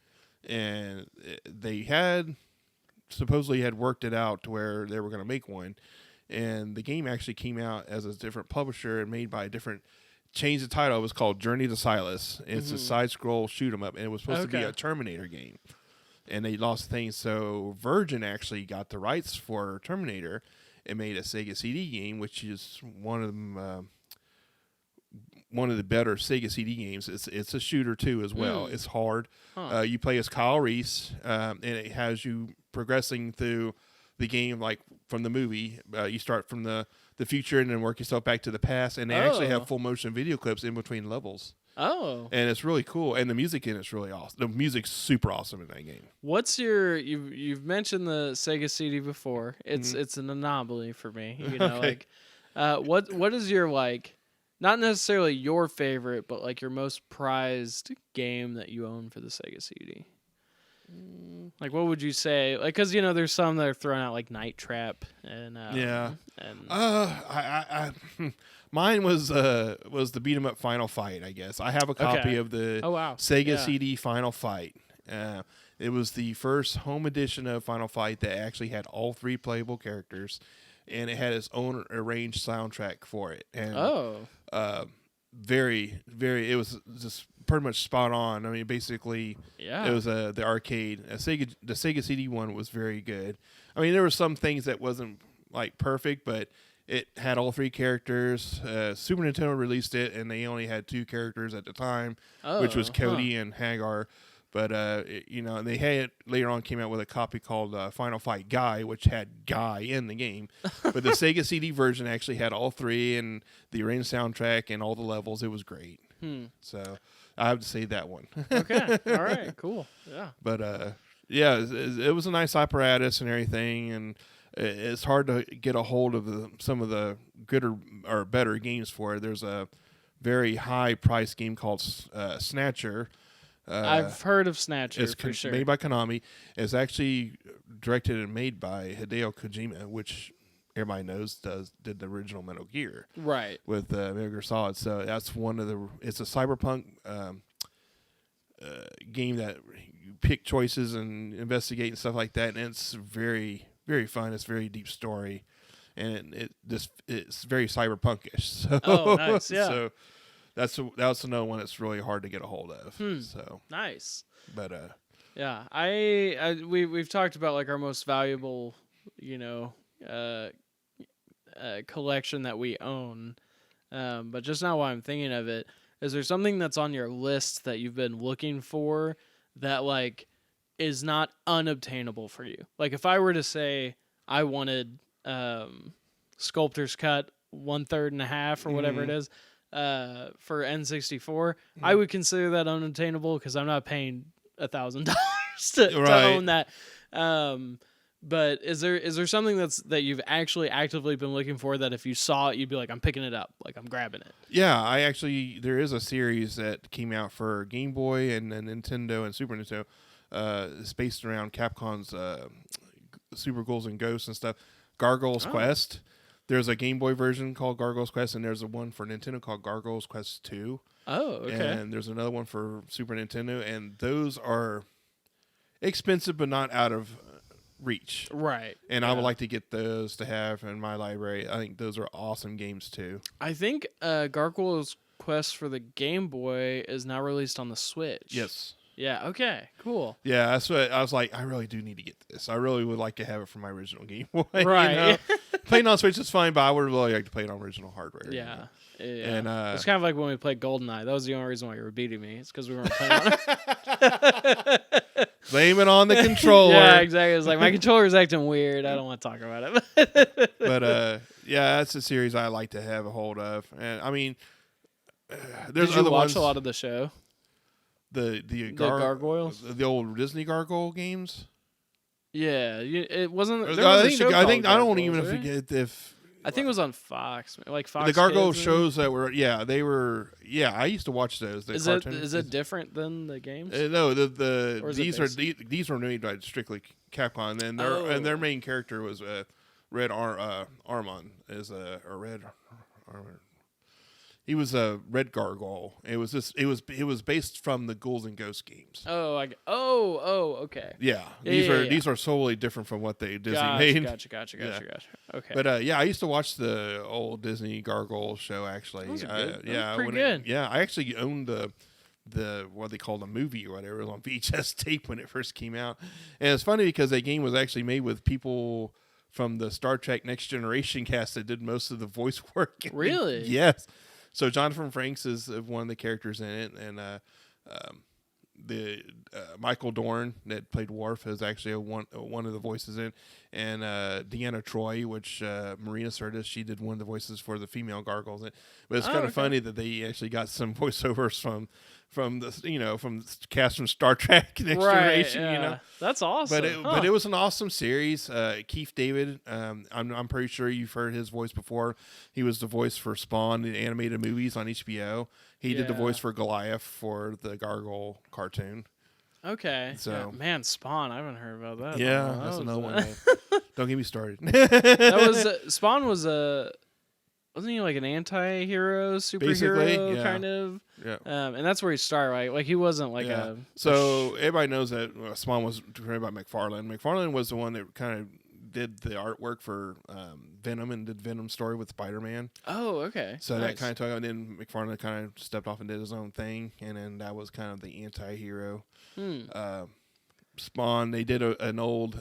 And they supposedly had worked it out to where they were going to make one. And the game actually came out as a different publisher and made by a different, changed the title. It was called Journey to Silas. It's a side-scroll shoot-'em-up, and it was supposed to be a Terminator game. And they lost things, so Virgin actually got the rights for Terminator and made a Sega CD game, which is one of the better Sega CD games. It's a shooter too as well. It's hard. You play as Kyle Reese, and it has you progressing through the game like from the movie. You start from the future and then work yourself back to the past. And they actually have full motion video clips in between levels. Oh, and it's really cool. And the music in it's really awesome. The music's super awesome in that game. What's your you've mentioned the Sega CD before? It's an anomaly for me. Okay. What is your like? Not necessarily your favorite, but like your most prized game that you own for the Sega CD. Like, what would you say? Like, because there's some that are thrown out like Night Trap and mine was the beat 'em up Final Fight. I guess I have a copy of the Sega CD Final Fight. It was the first home edition of Final Fight that actually had all 3 playable characters. And it had its own arranged soundtrack for it. And very, very, it was just pretty much spot on. I mean, basically, it was the arcade. The Sega CD one was very good. I mean, there were some things that wasn't like perfect, but it had all 3 characters. Super Nintendo released it, and they only had 2 characters at the time, which was Cody and Hagar. But they had later on came out with a copy called Final Fight Guy, which had Guy in the game. But the Sega CD version actually had all 3 and the arranged soundtrack and all the levels. It was great. So I have to say that one. Okay, all right, cool, yeah. But it was a nice apparatus and everything, and it's hard to get a hold of some of the good or better games for it. There's a very high price game called Snatcher. I've heard of Snatcher for sure. Made by Konami. It's actually directed and made by Hideo Kojima, which everybody knows did the original Metal Gear, right? With Metal Gear Solid. So that's it's a cyberpunk game that you pick choices and investigate and stuff like that, and it's very, very fun. It's a very deep story, and it's very cyberpunkish. So, oh, nice, yeah. So that's another one that's really hard to get a hold of. So nice. But yeah, we've talked about like our most valuable, collection that we own. But just now while I'm thinking of it, is there something that's on your list that you've been looking for that like is not unobtainable for you? Like if I were to say I wanted Sculptor's Cut 1/3 and a half or whatever it is, for N64, I would consider that unobtainable because I'm not paying $1,000 to own that. But is there something that you've actually actively been looking for that if you saw it, you'd be like, I'm picking it up, like I'm grabbing it? Yeah, there is a series that came out for Game Boy and Nintendo and Super Nintendo. It's based around Capcom's Super Ghouls and Ghosts and stuff. Gargoyle's Quest. There's a Game Boy version called Gargoyle's Quest, and there's a one for Nintendo called Gargoyle's Quest 2. Oh, okay. And there's another one for Super Nintendo, and those are expensive but not out of reach. Right. And I would like to get those to have in my library. I think those are awesome games too. I think Gargoyle's Quest for the Game Boy is now released on the Switch. Yes. Yeah, okay, cool. Yeah, that's what I was like, I really do need to get this. I really would like to have it for my original Game Boy. Right. You know? Playing on Switch is fine, but I would really like to play it on original hardware. Yeah. You know? Yeah. And it's kind of like when we played GoldenEye. That was the only reason why you were beating me. It's because we weren't playing on it. Blame it on the controller. Yeah, exactly. It's like, my controller's acting weird. I don't want to talk about it. But yeah, that's a series I like to have a hold of. And I mean, there's Did you other watch ones. a lot of the show? The Gargoyles? the old Disney Gargoyle games. Yeah, it wasn't. I think I don't even forget if. I think it was on Fox, like Fox. The Gargoyle Kids shows that were they were I used to watch those. Is it different than the games? No, these were made by strictly Capcom, and their main character was Red Armon or Red. He was a Red Gargoyle. It was based from the Ghouls and Ghosts games. Oh, okay. Yeah, these are solely different from what they Disney made. Gotcha. Okay. But I used to watch the old Disney Gargoyle show actually. Those are good. Yeah, pretty good. I actually owned the what they called a movie or whatever. It was on VHS tape when it first came out, and it's funny because that game was actually made with people from the Star Trek Next Generation cast that did most of the voice work. Really? Yes. So Jonathan Frakes is one of the characters in it, and the Michael Dorn that played Worf is actually one of the voices in it, and Deanna Troi, which Marina Sirtis, she did one of the voices for the female gargoyles. But it's kind of funny that they actually got some voiceovers from the from the cast from Star Trek Next Generation. Yeah. You know, that's awesome. But it was an awesome series. Keith David, I'm pretty sure you've heard his voice before. He was the voice for Spawn, the animated movies on HBO. He did the voice for Goliath for the Gargoyle cartoon. Okay. So man, Spawn, I haven't heard about that. Yeah, that's another one. Don't get me started. That was Spawn was wasn't he like an anti-hero, superhero kind of? Yeah. And that's where he started, right? Like he wasn't like a. So everybody knows that Spawn was created by McFarlane. McFarlane was the one that kind of did the artwork for Venom and did Venom story with Spider-Man. Oh, okay. So that kind of took, and then McFarlane kind of stepped off and did his own thing, and then that was kind of the anti-hero. Spawn, they did an old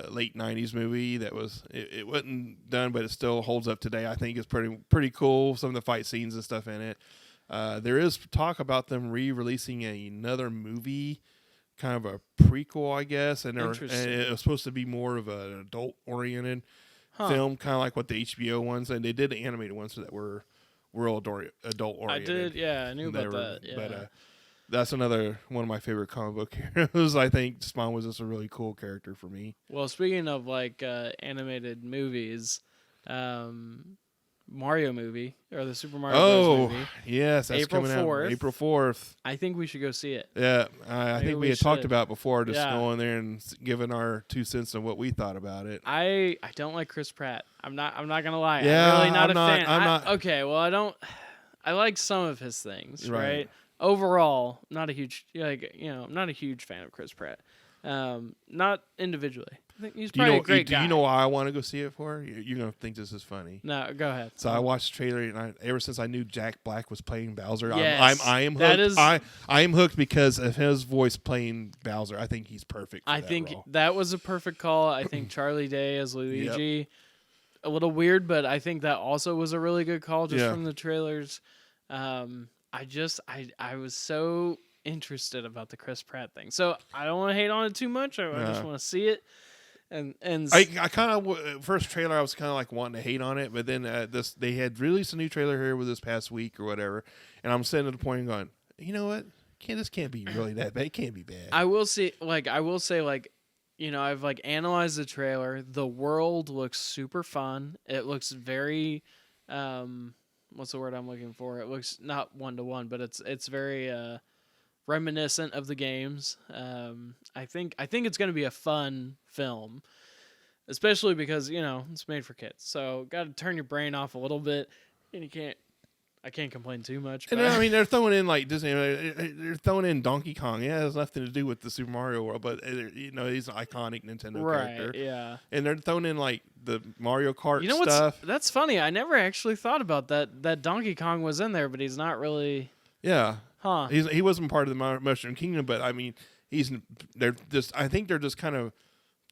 late 90s movie that it wasn't done, but it still holds up today. I think it's pretty cool. Some of the fight scenes and stuff in it. There is talk about them re-releasing another movie, kind of a prequel, I guess, and it was supposed to be more of an adult-oriented film, kind of like what the HBO ones, and they did the animated ones that were adult-oriented. I did, yeah, I knew about that. Yeah. But that's another one of my favorite comic book heroes. I think Spawn was just a really cool character for me. Well, speaking of like animated movies, Mario movie or the Super Mario Bros. Movie. Yes, that's April coming 4th. out April 4th. I think we should go see it. Yeah, I think we had talked about before just going there and giving our 2 cents on what we thought about it. I don't like Chris Pratt. I'm not gonna lie. Yeah, I'm really not a fan. I'm not. Okay, well I like some of his things, right? Overall, not a huge I'm not a huge fan of Chris Pratt. Not individually. I think he's probably a great guy. Do you know why I want to go see it for? You're gonna think this is funny. No, go ahead. So I watched the trailer, and ever since I knew Jack Black was playing Bowser, yes, I am hooked. I am hooked because of his voice playing Bowser. I think he's perfect. I think role. That was a perfect call. I think Charlie Day as Luigi, a little weird, but I think that also was a really good call just from the trailers. I was so interested about the Chris Pratt thing, so I don't want to hate on it too much. I just want to see it. And I kind of first trailer I was kind of like wanting to hate on it, but then they had released a new trailer here with this past week or whatever, and I'm sitting at the point and going, you know what? this can't be really that bad. It can't be bad. I will say, I've like analyzed the trailer. The world looks super fun. It looks very, what's the word I'm looking for? It looks not 1-to-1, but it's very reminiscent of the games. I think it's going to be a fun film, especially because it's made for kids. So got to turn your brain off a little bit, and I can't complain too much. And I mean, they're throwing in like Disney. They're throwing in Donkey Kong. Yeah, it has nothing to do with the Super Mario world, but he's an iconic Nintendo character. Right? Yeah. And they're throwing in like the Mario Kart stuff. That's funny. I never actually thought about that. That Donkey Kong was in there, but he's not really. Yeah. Huh. He wasn't part of the Mushroom Kingdom, but I mean, I think they're just kind of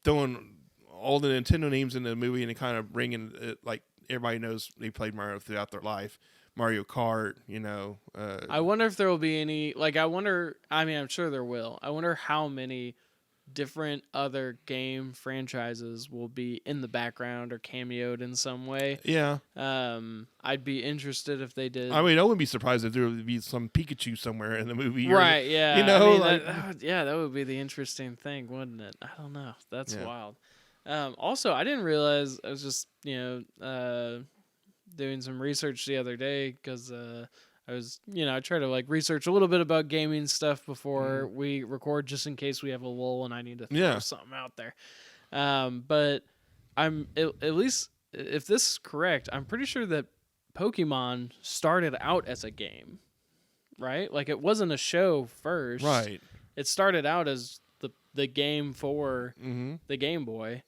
throwing all the Nintendo names in the movie and kind of bringing it like everybody knows they played Mario throughout their life. Mario Kart, I wonder if there will be any. I'm sure there will. I wonder how many different other game franchises will be in the background or cameoed in some way. Yeah. I'd be interested if they did. I mean, I wouldn't be surprised if there would be some Pikachu somewhere in the movie. Right, yeah. That would be the interesting thing, wouldn't it? I don't know. That's wild. Also, I didn't realize, I was just, doing some research the other day because I try to like research a little bit about gaming stuff before we record, just in case we have a lull and I need to throw something out there. But I'm at least, if this is correct, I'm pretty sure that Pokemon started out as a game, right? Like it wasn't a show first, right? It started out as the game for the Game Boy.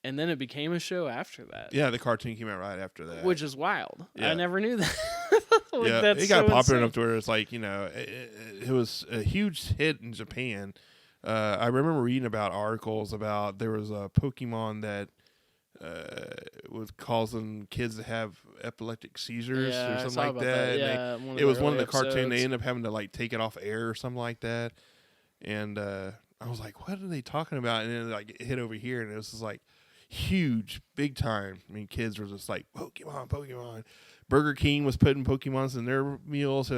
And then it became a show after that. Yeah, the cartoon came out right after that. Which is wild. Yeah. I never knew that. It got popular enough to where it's like, it was a huge hit in Japan. I remember reading about articles about there was a Pokemon that was causing kids to have epileptic seizures or something like that. Yeah, it was one of the cartoons. They ended up having to like take it off air or something like that. And I was like, what are they talking about? And then like it hit over here, and it was just like huge, big time. I mean, kids were just like, Pokemon. Burger King was putting Pokemons in their meals.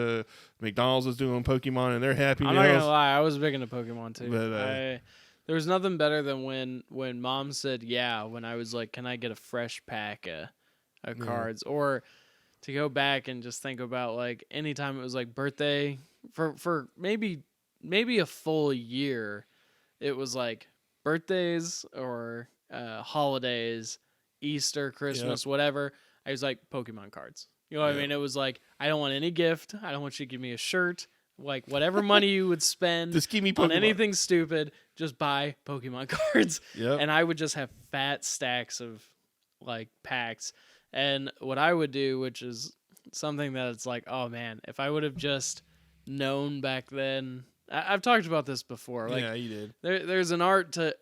McDonald's was doing Pokemon in their Happy Meals. I'm not gonna lie, I was big into Pokemon too. But, there was nothing better than when Mom said when I was like, can I get a fresh pack of cards? Or to go back and just think about like anytime it was like birthday for maybe a full year, it was like birthdays or holidays, Easter, Christmas, whatever. I was like, Pokemon cards. You know what I mean? It was like, I don't want any gift. I don't want you to give me a shirt. Like, whatever money you would spend just give me on anything stupid, just buy Pokemon cards. Yep. And I would just have fat stacks of, like, packs. And what I would do, which is something that it's like, oh, man, if I would have just known back then. I've talked about this before. Like, yeah, you did. There's an art to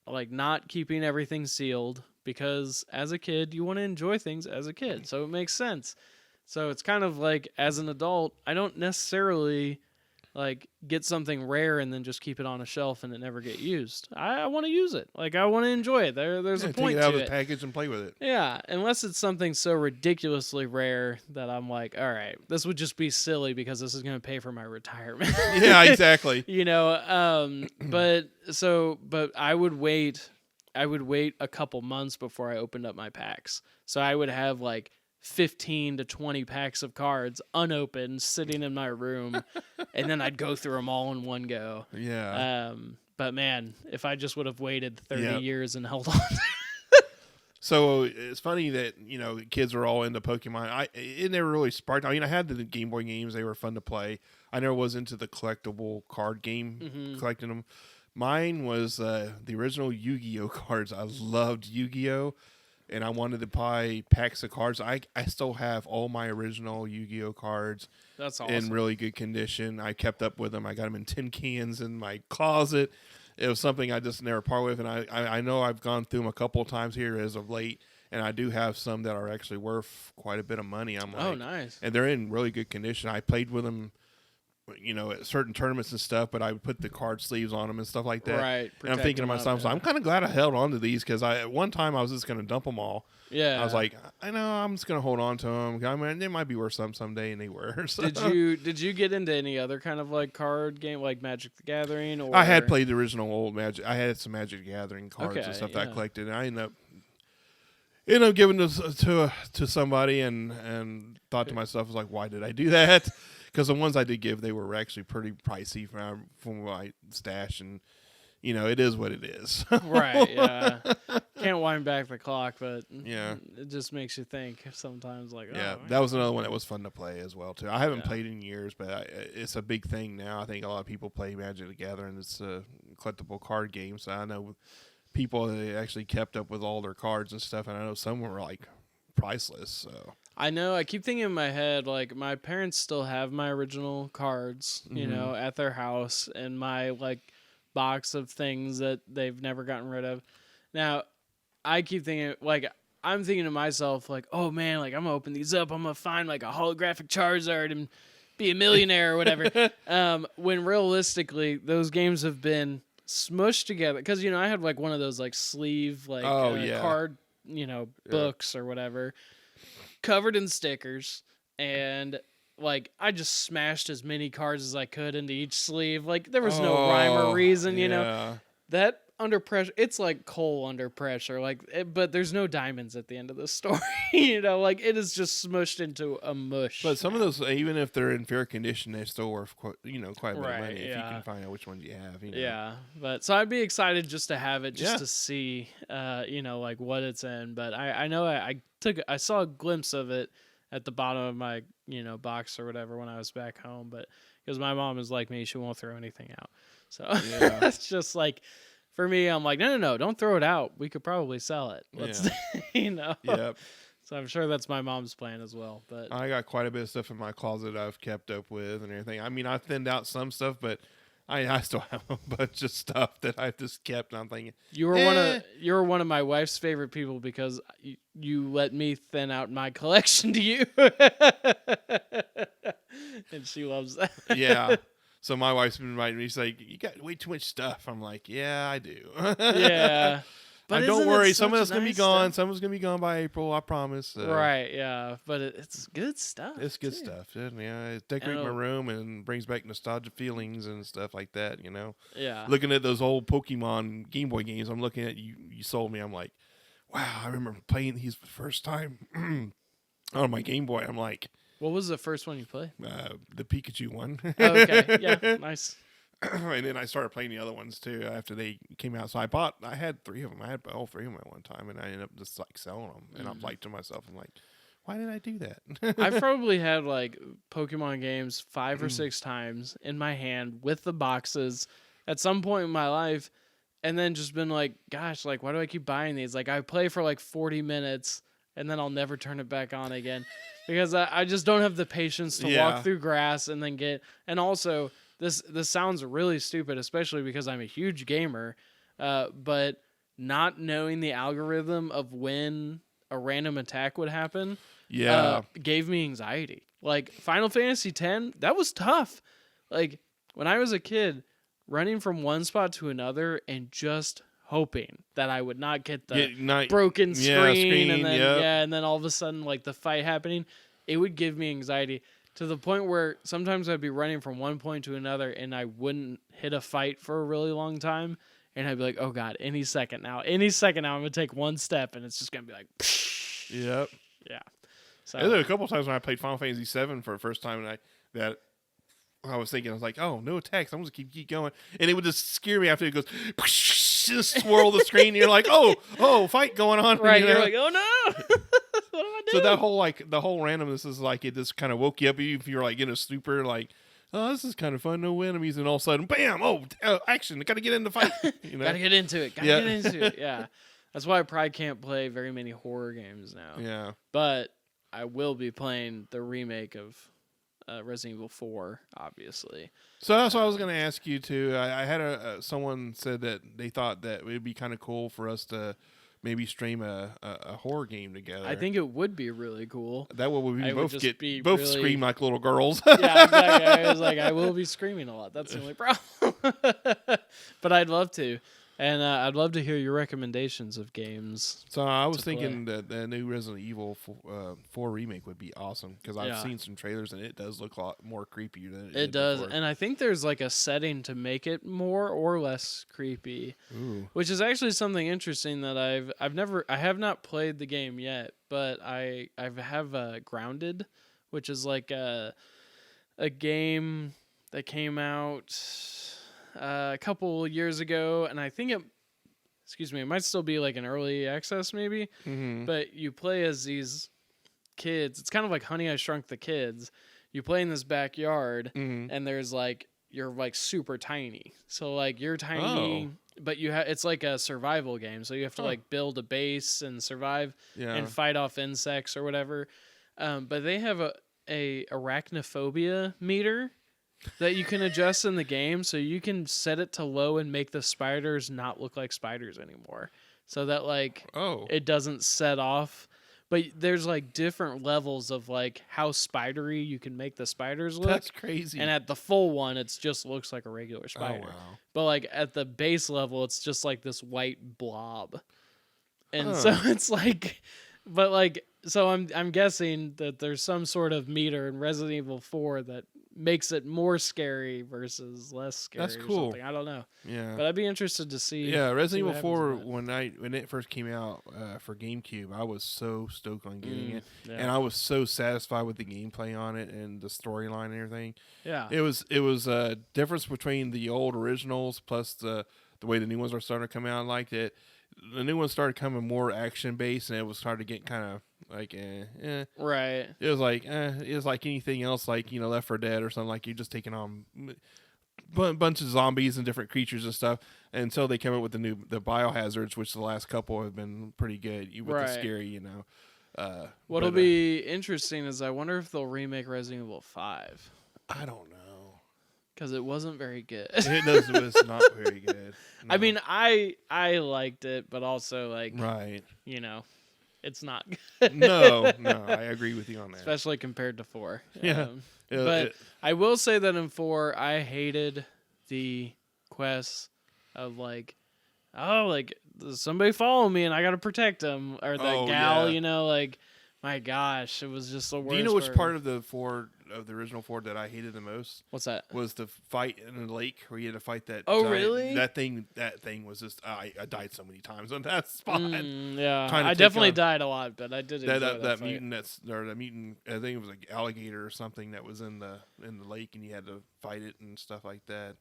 like not keeping everything sealed, because as a kid you want to enjoy things as a kid, so it makes sense. So it's kind of like as an adult, I don't necessarily like get something rare and then just keep it on a shelf and it never get used. I want to use it. Like I want to enjoy it. There's a point take it out to of the package and play with it. Yeah, unless it's something so ridiculously rare that I'm like, all right, this would just be silly because this is going to pay for my retirement. Yeah, exactly. But I would wait a couple months before I opened up my packs. So I would have like 15 to 20 packs of cards unopened sitting in my room, and then I'd go through them all in one go. Yeah. But man, if I just would have waited 30 years and held on. So it's funny that, kids were all into Pokemon. It never really sparked. I mean, I had the Game Boy games. They were fun to play. I never was into the collectible card game, collecting them. Mine was the original Yu-Gi-Oh cards. I loved Yu-Gi-Oh, and I wanted to buy packs of cards. I still have all my original Yu-Gi-Oh cards. That's awesome. In really good condition. I kept up with them. I got them in tin cans in my closet. It was something I just never part with, and I know I've gone through them a couple of times here as of late, and I do have some that are actually worth quite a bit of money. I'm like, oh, nice. And they're in really good condition. I played with them at certain tournaments and stuff, but I would put the card sleeves on them and stuff like that. Right. And I'm thinking to myself, so I'm kind of glad I held on to these because at one time I was just going to dump them all. Yeah. I was like, I know I'm just going to hold on to them. I mean, they might be worth something someday, and they were. So. Did you get into any other kind of like card game, like Magic the Gathering? Or I had played the original old Magic. I had some Magic the Gathering cards and stuff that I collected, and I ended up giving to somebody and thought to myself, I was like, why did I do that? Because the ones I did give, they were actually pretty pricey from my stash, and it is what it is. Right, yeah. Can't wind back the clock, but yeah, it just makes you think sometimes. Like, yeah, that was another one that was fun to play as well too. I haven't played in years, but it's a big thing now. I think a lot of people play Magic the Gathering. It's a collectible card game, so I know people that actually kept up with all their cards and stuff, and I know some were like priceless. So. I know. I keep thinking in my head, like, my parents still have my original cards, at their house, and my, like, box of things that they've never gotten rid of. Now, I keep thinking, like, I'm thinking to myself, like, oh, man, like, I'm going to open these up. I'm going to find, like, a holographic Charizard and be a millionaire or whatever. When realistically, those games have been smushed together. Because, I had, like, one of those, like, sleeve, like, card, books or whatever, covered in stickers, and like I just smashed as many cards as I could into each sleeve. Like there was no rhyme or reason, that under pressure, it's like coal under pressure, but there's no diamonds at the end of the story. Like it is just smushed into a mush. But some of those, even if they're in fair condition, they're still worth quite a bit of money if you can find out which ones you have. Yeah, but so I'd be excited just to have it, just to see, like what it's in. But I know I saw a glimpse of it at the bottom of my box or whatever when I was back home. But because my mom is like me, she won't throw anything out. So it's just like. For me, I'm like, no, don't throw it out. We could probably sell it. Let's, Yep. So I'm sure that's my mom's plan as well. But I got quite a bit of stuff in my closet I've kept up with and everything. I mean, I thinned out some stuff, but I still have a bunch of stuff that I've just kept. And I'm thinking you were one of my wife's favorite people because you let me thin out my collection to you, and she loves that. Yeah. So my wife's been inviting me. She's like, "You got way too much stuff." I'm like, "Yeah, I do." Yeah, but don't worry. Some of it's gonna be gone. Some of it's gonna be gone by April. I promise. Right? Yeah, but it's good stuff. It's good stuff. Yeah, it decorates my room and brings back nostalgia feelings and stuff like that. Yeah. Looking at those old Pokemon Game Boy games, I'm looking at you. You sold me. I'm like, wow. I remember playing these for the first time on my Game Boy. I'm like. What was the first one you played? The Pikachu one. Oh, okay, yeah, nice. And then I started playing the other ones too after they came out. So I had 3 of them. I had all 3 of them at one time, and I ended up just like selling them. And I'm like to myself, I'm like, why did I do that? I've probably had like Pokemon games 5 or 6 times in my hand with the boxes at some point in my life, and then just been like, gosh, like why do I keep buying these? Like I play for like 40 minutes, and then I'll never turn it back on again. Because I just don't have the patience to walk through grass and then and also this sounds really stupid, especially because I'm a huge gamer, but not knowing the algorithm of when a random attack would happen, gave me anxiety. Like Final Fantasy X, that was tough. Like when I was a kid, running from one spot to another and just hoping that I would not get the broken screen and then and then all of a sudden like the fight happening, it would give me anxiety to the point where sometimes I'd be running from one point to another and I wouldn't hit a fight for a really long time, and I'd be like, oh god, any second now I'm gonna take one step and it's just gonna be like yep. Yeah. So there were a couple of times when I played Final Fantasy VII for the first time, and I was thinking, I was like, oh, no attacks, I'm just keep going, and it would just scare me after it goes just swirl the screen, and you're like, oh, fight going on. Right, you're like, oh no. What am I doing? So the whole randomness is like, it just kind of woke you up, even if you're like in a stupor, like, oh, this is kind of fun, no enemies, and all of a sudden, bam, action, I gotta get in the fight. Gotta get into it. Yeah. That's why I probably can't play very many horror games now. Yeah. But I will be playing the remake of Resident Evil 4, obviously. So that's what I was going to ask you too. I had someone said that they thought that it would be kind of cool for us to maybe stream a horror game together. I think it would be really cool. that way we I would both just get be both really- scream like little girls. Yeah, exactly. I was like, I will be screaming a lot. That's the only problem. But I'd love to. And I'd love to hear your recommendations of games. So I was to thinking that the new Resident Evil 4 remake would be awesome because I've seen some trailers and it does look a lot more creepy than it It does. before. And I think there's like a setting to make it more or less creepy. Ooh. Which is actually something interesting that I have not played the game yet, but I have Grounded, which is like a game that came out a couple years ago, and I think it might still be like an early access maybe, Mm-hmm. but you play as these kids. It's kind of like Honey, I Shrunk the Kids. You play in this backyard, Mm-hmm. and there's like you're like super tiny. So like you're tiny, but it's like a survival game. So you have to like build a base and survive Yeah. and fight off insects or whatever. But they have a arachnophobia meter that you can adjust in the game, so you can set it to low and make the spiders not look like spiders anymore. So that like it doesn't set off. But there's like different levels of like how spidery you can make the spiders look. That's crazy. And at the full one, it just looks like a regular oh spider. wow. But like at the base level, it's just like this white blob. And Huh. so it's like, but like, so I'm guessing that there's some sort of meter in Resident Evil 4 that makes it more scary versus less scary. That's or cool. something. I don't know, Yeah. but I'd be interested to see. Yeah, see Resident what Evil happens 4 with when it first came out for GameCube, I was so stoked on getting Mm, it, yeah. and I was so satisfied with the gameplay on it and the storyline and everything. Yeah. It was a difference between the old originals plus the way the new ones are starting to come out. Like that, the new ones started coming more action based, and it was starting to get kind of like Right. It was like anything else, like Left 4 Dead or something. Like you're just taking on bunch of zombies and different creatures and stuff until they came up with the biohazards, which the last couple have been pretty good. With the Right. scary, What'll be interesting is I wonder if they'll remake Resident Evil 5 I don't know. because it wasn't very good. It's not very good. I No. mean, I liked it, but also like right? it's not good. No, I agree with you on that. Especially compared to 4. Yeah. But I will say that in 4, I hated the quests of like, somebody follow me and I gotta protect them, or the gal, yeah. like, my gosh, it was just the worst. Do you know which part of the original 4 that I hated the most? What's that? Was the fight in the lake where you had to fight that. Oh, giant, really? That thing was just. I died so many times on that spot. Yeah, Trying to I take definitely on- died a lot, but I did enjoy that fight. mutant the mutant. I think it was like alligator or something that was in the lake, and you had to fight it and stuff like that.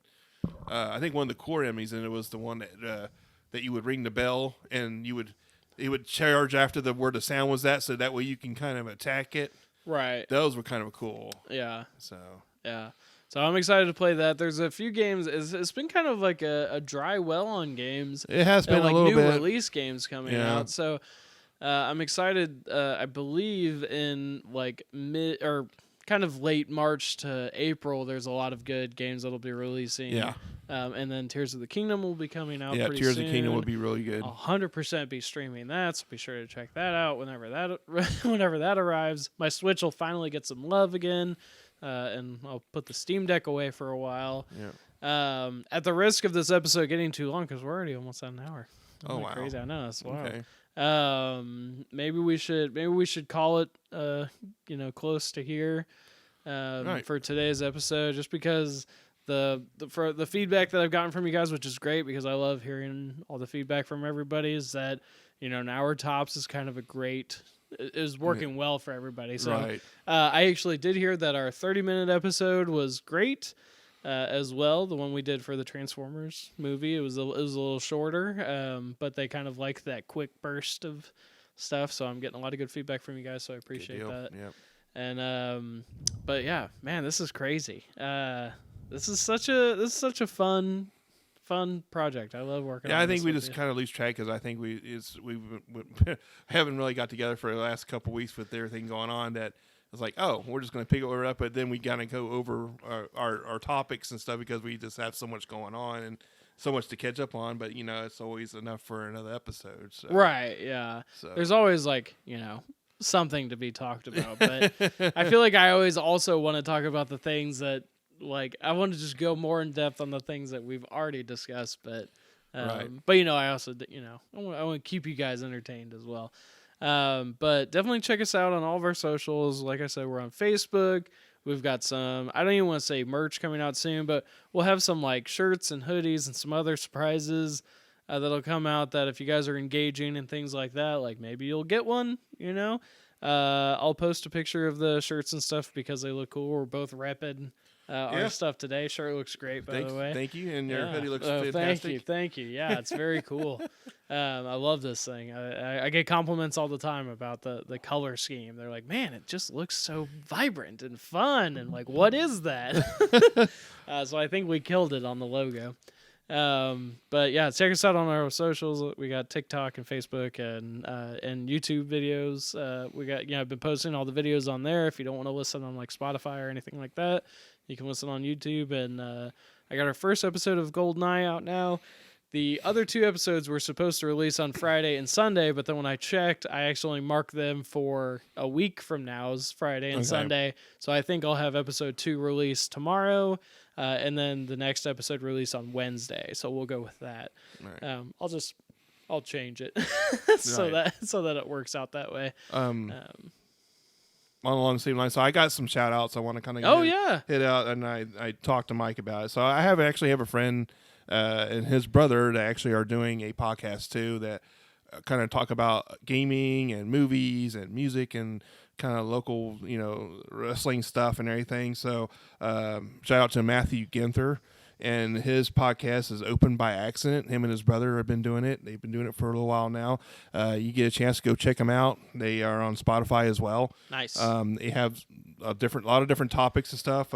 I think one of the core enemies in it was the one that you would ring the bell and it would charge after where the sound was at, so that way you can kind of attack it. Right. Those were kind of cool. Yeah. So Yeah. So I'm excited to play that. There's a few games. It's been kind of like a dry well on games. it has been And like a little new bit. release games coming Yeah. out. So I'm excited. I believe in like mid or kind of late March to April, there's a lot of good games that'll be releasing. Yeah. And then Tears of the Kingdom will be coming out Yeah, pretty Tears soon. of the Kingdom would be really good. 100% be streaming that, so be sure to check that out whenever that arrives. My Switch will finally get some love again, and I'll put the Steam Deck away for a while. Yeah. At the risk of this episode getting too long, because we're already almost at an hour. Oh, Isn't that wow. crazy! I know that's wild. Okay. Maybe we should call it close to here Right. for today's episode, just because for the feedback that I've gotten from you guys, which is great because I love hearing all the feedback from everybody, is that an hour tops is kind of is working well for everybody. So Right. I actually did hear that our 30-minute episode was great. As well, the one we did for the Transformers movie, it was a little shorter, but they kind of like that quick burst of stuff. So I'm getting a lot of good feedback from you guys, so I appreciate that. Yep. And but yeah, man, this is crazy. This is such a fun project. I love working. Yeah, on I think this we with just you. kind of lose track because I think we haven't really got together for the last couple weeks with everything going on. That it's like, oh, we're just going to pick it up, but then we gotta go over our topics and stuff because we just have so much going on. And so much to catch up on, but it's always enough for another episode. So. Right. Yeah. So. There's always something to be talked about, but I feel like I always also want to talk about the things that I want to just go more in depth on the things that we've already discussed, but right. But I also I want to keep you guys entertained as well. But definitely check us out on all of our socials. Like I said, we're on Facebook. We've got some, I don't even want to say merch coming out soon, but we'll have some shirts and hoodies and some other surprises that'll come out that if you guys are engaging and things like that, maybe you'll get one, I'll post a picture of the shirts and stuff because they look cool. We're both repping our stuff today. Shirt looks great, by the way. Thank you, and your hoodie looks fantastic. Thank you. Yeah, it's very cool. I love this thing. I get compliments all the time about the color scheme. They're like, man, it just looks so vibrant and fun, and what is that? So I think we killed it on the logo. But yeah, check us out on our socials. We got TikTok and Facebook and YouTube videos. We got, I've been posting all the videos on there. If you don't want to listen on Spotify or anything like that, you can listen on YouTube. And I got our first episode of GoldenEye out now. The other 2 episodes were supposed to release on Friday and Sunday, but then when I checked, I actually marked them for a week from now's Friday and Sunday. So I think I'll have episode 2 released tomorrow, and then the next episode released on Wednesday. So we'll go with that. Right. I'll change it so that it works out that way. Along the same line, so I got some shout outs I want to kind of hit out, and I talked to Mike about it. So I actually have a friend and his brother that actually are doing a podcast too that kind of talk about gaming and movies and music and kind of local, wrestling stuff and everything. So shout out to Matthew Ginther, and his podcast is Open by Accident. Him and his brother have been doing it. They've been doing it for a little while now. You get a chance to go check them out. They are on Spotify as well. Nice. They have a lot of different topics and stuff.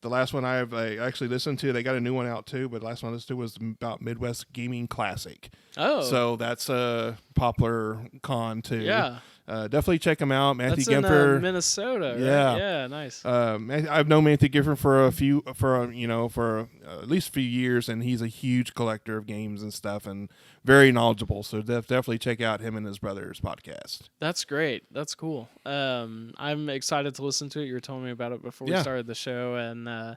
The last one I actually listened to, they got a new one out too, but the last one I listened to was about Midwest Gaming Classic. Oh. So that's a popular con too. Yeah. Definitely check them out. Matthew Ginther. In Minnesota, right? Yeah. Yeah, nice. I've known Matthew Ginther for at least a few years, and he's a huge collector of games and stuff and very knowledgeable. So definitely check out him and his brother's podcast. That's great. That's cool. I'm excited to listen to it. You were telling me about it before we started the show, and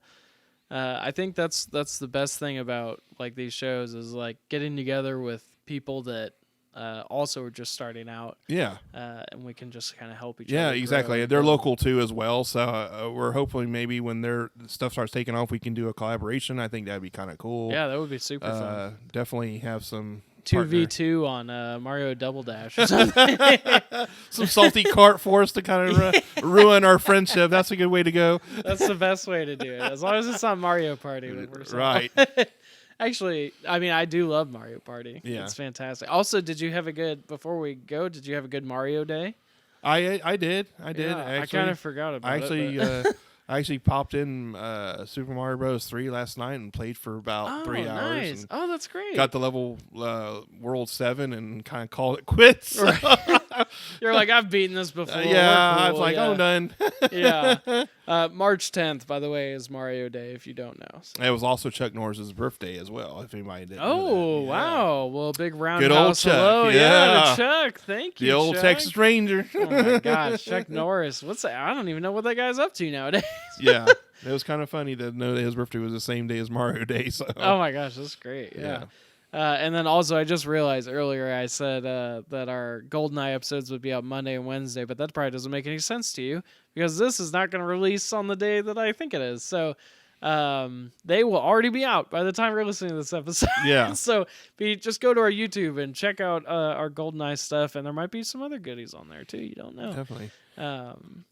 I think that's the best thing about these shows is getting together with people that also are just starting out. Yeah. And we can just kind of help each other. Yeah, exactly. They're local too as well. So we're hopefully maybe when their stuff starts taking off, we can do a collaboration. I think that'd be kind of cool. Yeah, that would be super fun. Definitely have some 2v2 on Mario Double Dash or something. Some salty cart for us to kind of ruin our friendship. That's a good way to go. That's the best way to do it. As long as it's not Mario Party. Right. Actually, I mean, I do love Mario Party. Yeah. It's fantastic. Also, before we go, did you have a good Mario Day? I did. Yeah, I kind of forgot about it. I actually popped in Super Mario Bros. 3 last night and played for about 3 hours. Nice. Oh, that's great. Got the level World 7 and kind of called it quits. Right. You're like, I've beaten this before. Yeah, cool. I was like, I'm done. Yeah. March 10th, by the way, is Mario Day, if you don't know. So. It was also Chuck Norris's birthday as well, if anybody didn't know that. Wow. Well, big round good old Chuck. Hello. Yeah, Chuck. Thank you, the old Chuck. Texas Ranger. Oh, my gosh. Chuck Norris. What's that? I don't even know what that guy's up to nowadays. Yeah. It was kind of funny to know that his birthday was the same day as Mario Day. So. Oh, my gosh. That's great. Yeah. And then also, I just realized earlier I said that our GoldenEye episodes would be out Monday and Wednesday, but that probably doesn't make any sense to you because this is not going to release on the day that I think it is. So they will already be out by the time you're listening to this episode. Yeah. So just go to our YouTube and check out our GoldenEye stuff, and there might be some other goodies on there too. You don't know. Definitely.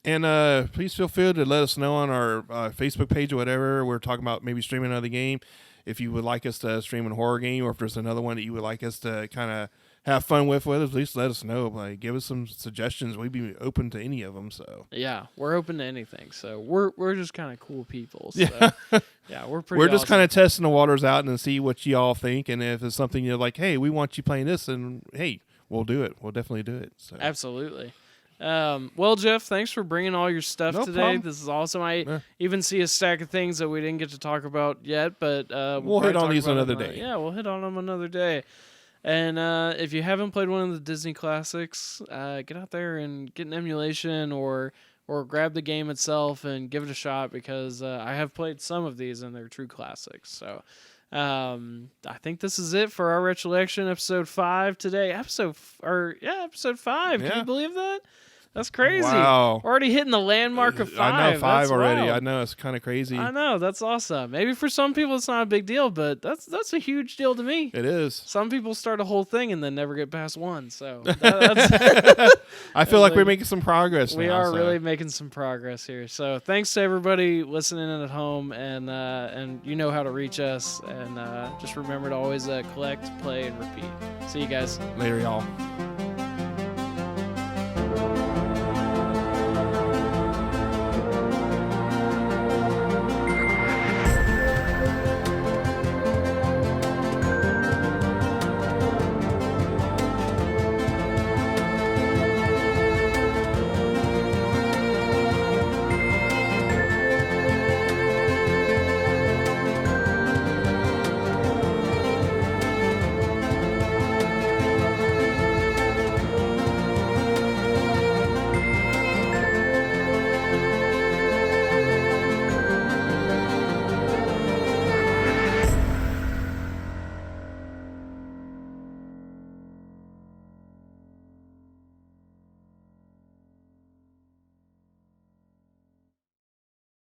And please feel free to let us know on our Facebook page or whatever. We're talking about maybe streaming another game. If you would like us to stream a horror game, or if there's another one that you would like us to kind of have fun with us, please let us know. Give us some suggestions. We'd be open to any of them. So yeah, we're open to anything. So we're just kind of cool people. So. Yeah, we're pretty. We're just kind of testing the waters out and see what y'all think, and if it's something you're like, hey, we want you playing this, and hey, we'll do it. We'll definitely do it. So. Absolutely. Well, Jeff, thanks for bringing all your stuff No today. problem. This is awesome. I Yeah. even see a stack of things that we didn't get to talk about yet, but We'll hit probably on talk these about another them, day. Yeah, we'll hit on them another day. And if you haven't played one of the Disney classics, get out there and get an emulation or grab the game itself and give it a shot, because I have played some of these and they're true classics. So I think this is it for our recollection, episode 5 today. Episode 5. Can Yeah. you believe that? That's crazy. Wow. Already hitting the landmark of 5. I know 5 That's already. wild. I know, it's kind of crazy. I know, that's awesome. Maybe for some people it's not a big deal, but that's a huge deal to me. It is. Some people start a whole thing and then never get past 1. So that's I feel like we're making some progress. we now, are so. really making some progress here. So thanks to everybody listening in at home, and you know how to reach us. And just remember to always collect, play, and repeat. See you guys. Later, y'all.